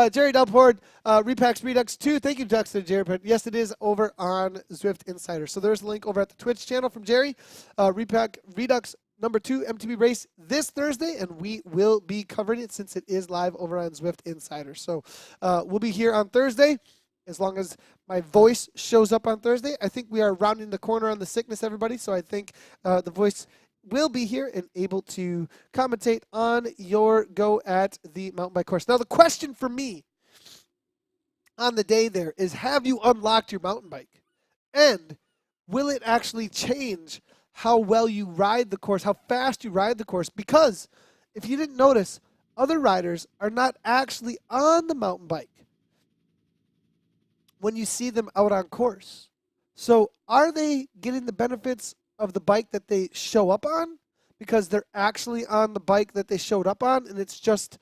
Jerry Delport, Repacks Redux 2, thank you, Dux, to Jerry. But yes, it is over on Zwift Insider. So there's a link over at the Twitch channel from Jerry. Repack Redux number 2 MTB race this Thursday, and we will be covering it since it is live over on Zwift Insider. So we'll be here on Thursday. As long as my voice shows up on Thursday. I think we are rounding the corner on the sickness, everybody. So I think the voice will be here and able to commentate on your go at the mountain bike course. Now, the question for me on the day there is, have you unlocked your mountain bike? And will it actually change how well you ride the course, how fast you ride the course? Because if you didn't notice, other riders are not actually on the mountain bike when you see them out on course. So are they getting the benefits of the bike that they show up on because they're actually on the bike that they showed up on and it's just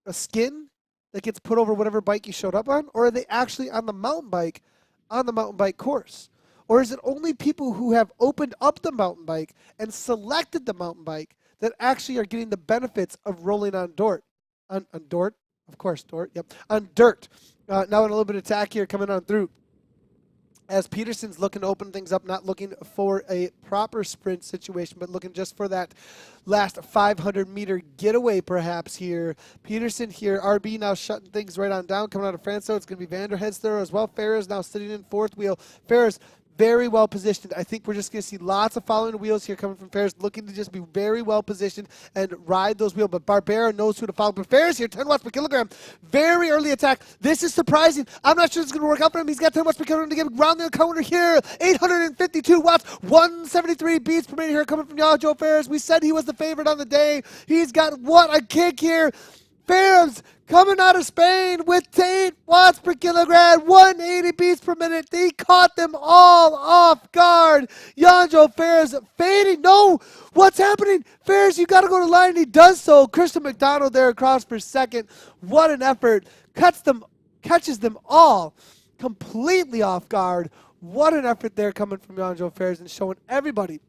a skin that gets put over whatever bike you showed up on? Or are they actually on the mountain bike course? Or is it only people who have opened up the mountain bike and selected the mountain bike that actually are getting the benefits of rolling on dirt? On dirt? Of course, dirt. Yep. On dirt. Now in a little bit of attack here coming on through. As Peterson's looking to open things up, not looking for a proper sprint situation, but looking just for that last 500-meter getaway perhaps here. Peterson here, RB now shutting things right on down, coming out of France, so it's going to be Vanderheads there as well. Ferris now sitting in 4th wheel. Ferris very well positioned. I think we're just going to see lots of following wheels here coming from Ferris, looking to just be very well positioned and ride those wheels. But Barbera knows who to follow. But Ferris here, 10 watts per kilogram. Very early attack. This is surprising. I'm not sure it's going to work out for him. He's got 10 watts per kilogram to get around the corner here. 852 watts, 173 beats per minute here coming from Joe Ferris. We said he was the favorite on the day. He's got what a kick here. Ferrums coming out of Spain with 8 watts per kilogram, 180 beats per minute. He caught them all off guard. Yanjo Ferris fading. No, what's happening? Ferris, you got to go to the line. And he does so. Christian McDonald there across for second. What an effort. Catches them all completely off guard. What an effort there coming from Yanjo Ferris and showing everybody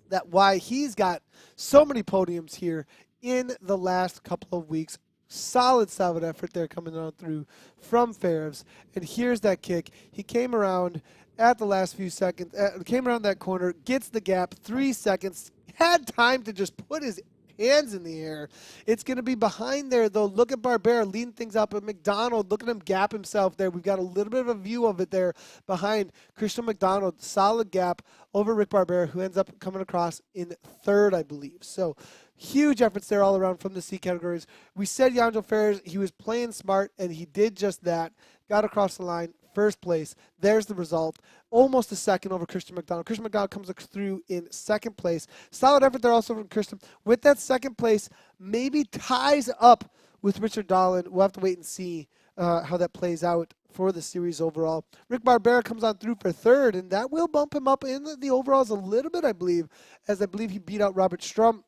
that why he's got so many podiums here in the last couple of weeks. Solid effort there coming on through from Ferris. And here's that kick. He came around at the last few seconds, came around that corner, gets the gap, 3 seconds, had time to just put his hands in the air. It's going to be behind there, though. Look at Barbera leading things up. At McDonald, look at him gap himself there. We've got a little bit of a view of it there behind Christian McDonald. Solid gap over Rick Barbera, who ends up coming across in third, I believe. So huge efforts there all around from the C categories. We said Yanjo Ferris, he was playing smart, and he did just that. Got across the line. First place. There's the result. Almost a second over Christian McDonald. Christian McDonald comes through in second place. Solid effort there also from Christian. With that second place, maybe ties up with Richard Dahlin. We'll have to wait and see how that plays out for the series overall. Rick Barbera comes on through for third, and that will bump him up in the overalls a little bit, I believe, as I believe he beat out Robert Strum.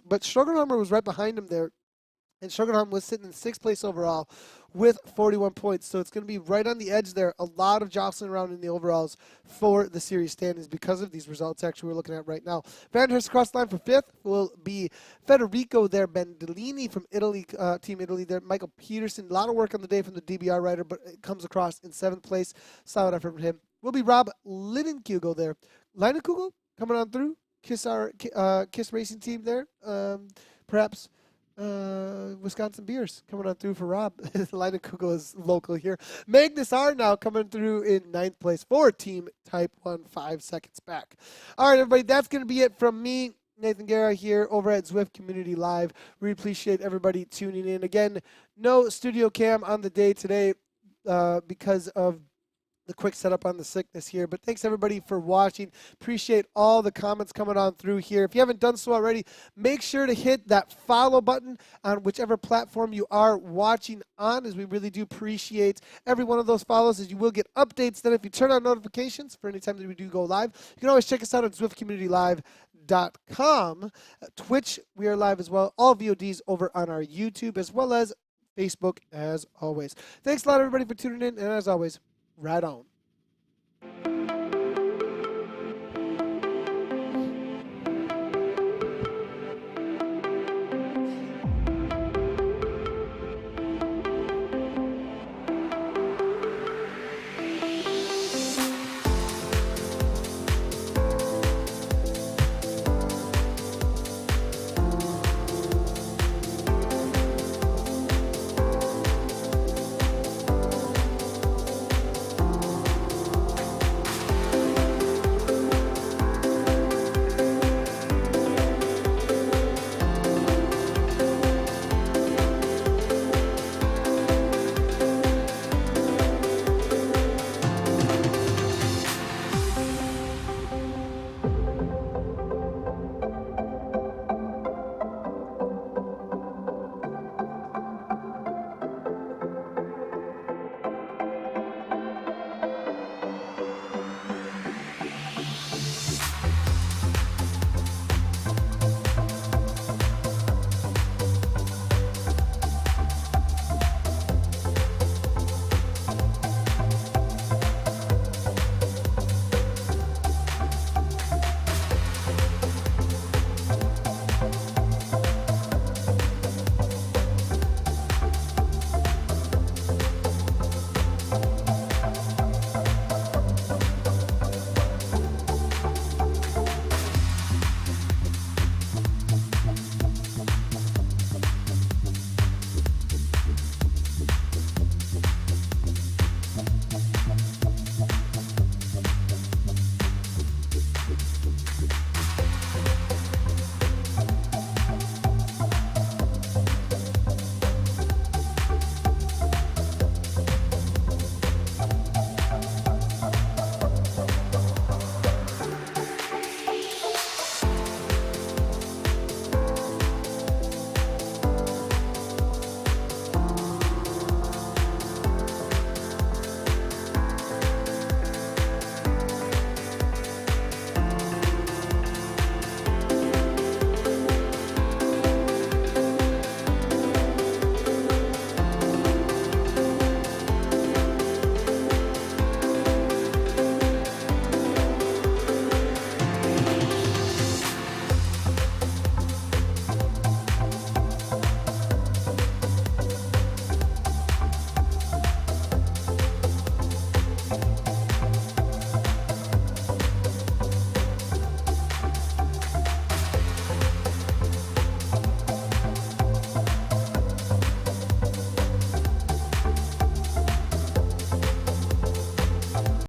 But Strugenhammer was right behind him there. And Strugenhammer was sitting in sixth place overall with 41 points. So it's going to be right on the edge there. A lot of jostling around in the overalls for the series standings because of these results actually we're looking at right now. Vanderhurst across the line for fifth will be Federico there. Bendolini from Italy, Team Italy there. Michael Peterson. A lot of work on the day from the DBR rider, but it comes across in seventh place. Solid effort from him. Will be Rob Linenkugel there. Linenkugel coming on through. Kiss Racing Team there. Perhaps. Wisconsin Beers coming on through for Rob. Lina Kugel is local here. Magnus R now coming through in ninth place for Team Type 1, 5 seconds back. All right, everybody, that's going to be it from me, Nathan Guerra, here over at Zwift Community Live. We appreciate everybody tuning in. Again, no studio cam on the day today because of the quick setup on the sickness here. But thanks, everybody, for watching. Appreciate all the comments coming on through here. If you haven't done so already, make sure to hit that follow button on whichever platform you are watching on, as we really do appreciate every one of those follows, as you will get updates. Then if you turn on notifications for any time that we do go live, you can always check us out on ZwiftCommunityLive.com. Twitch, we are live as well. All VODs over on our YouTube, as well as Facebook, as always. Thanks a lot, everybody, for tuning in. And as always, right on.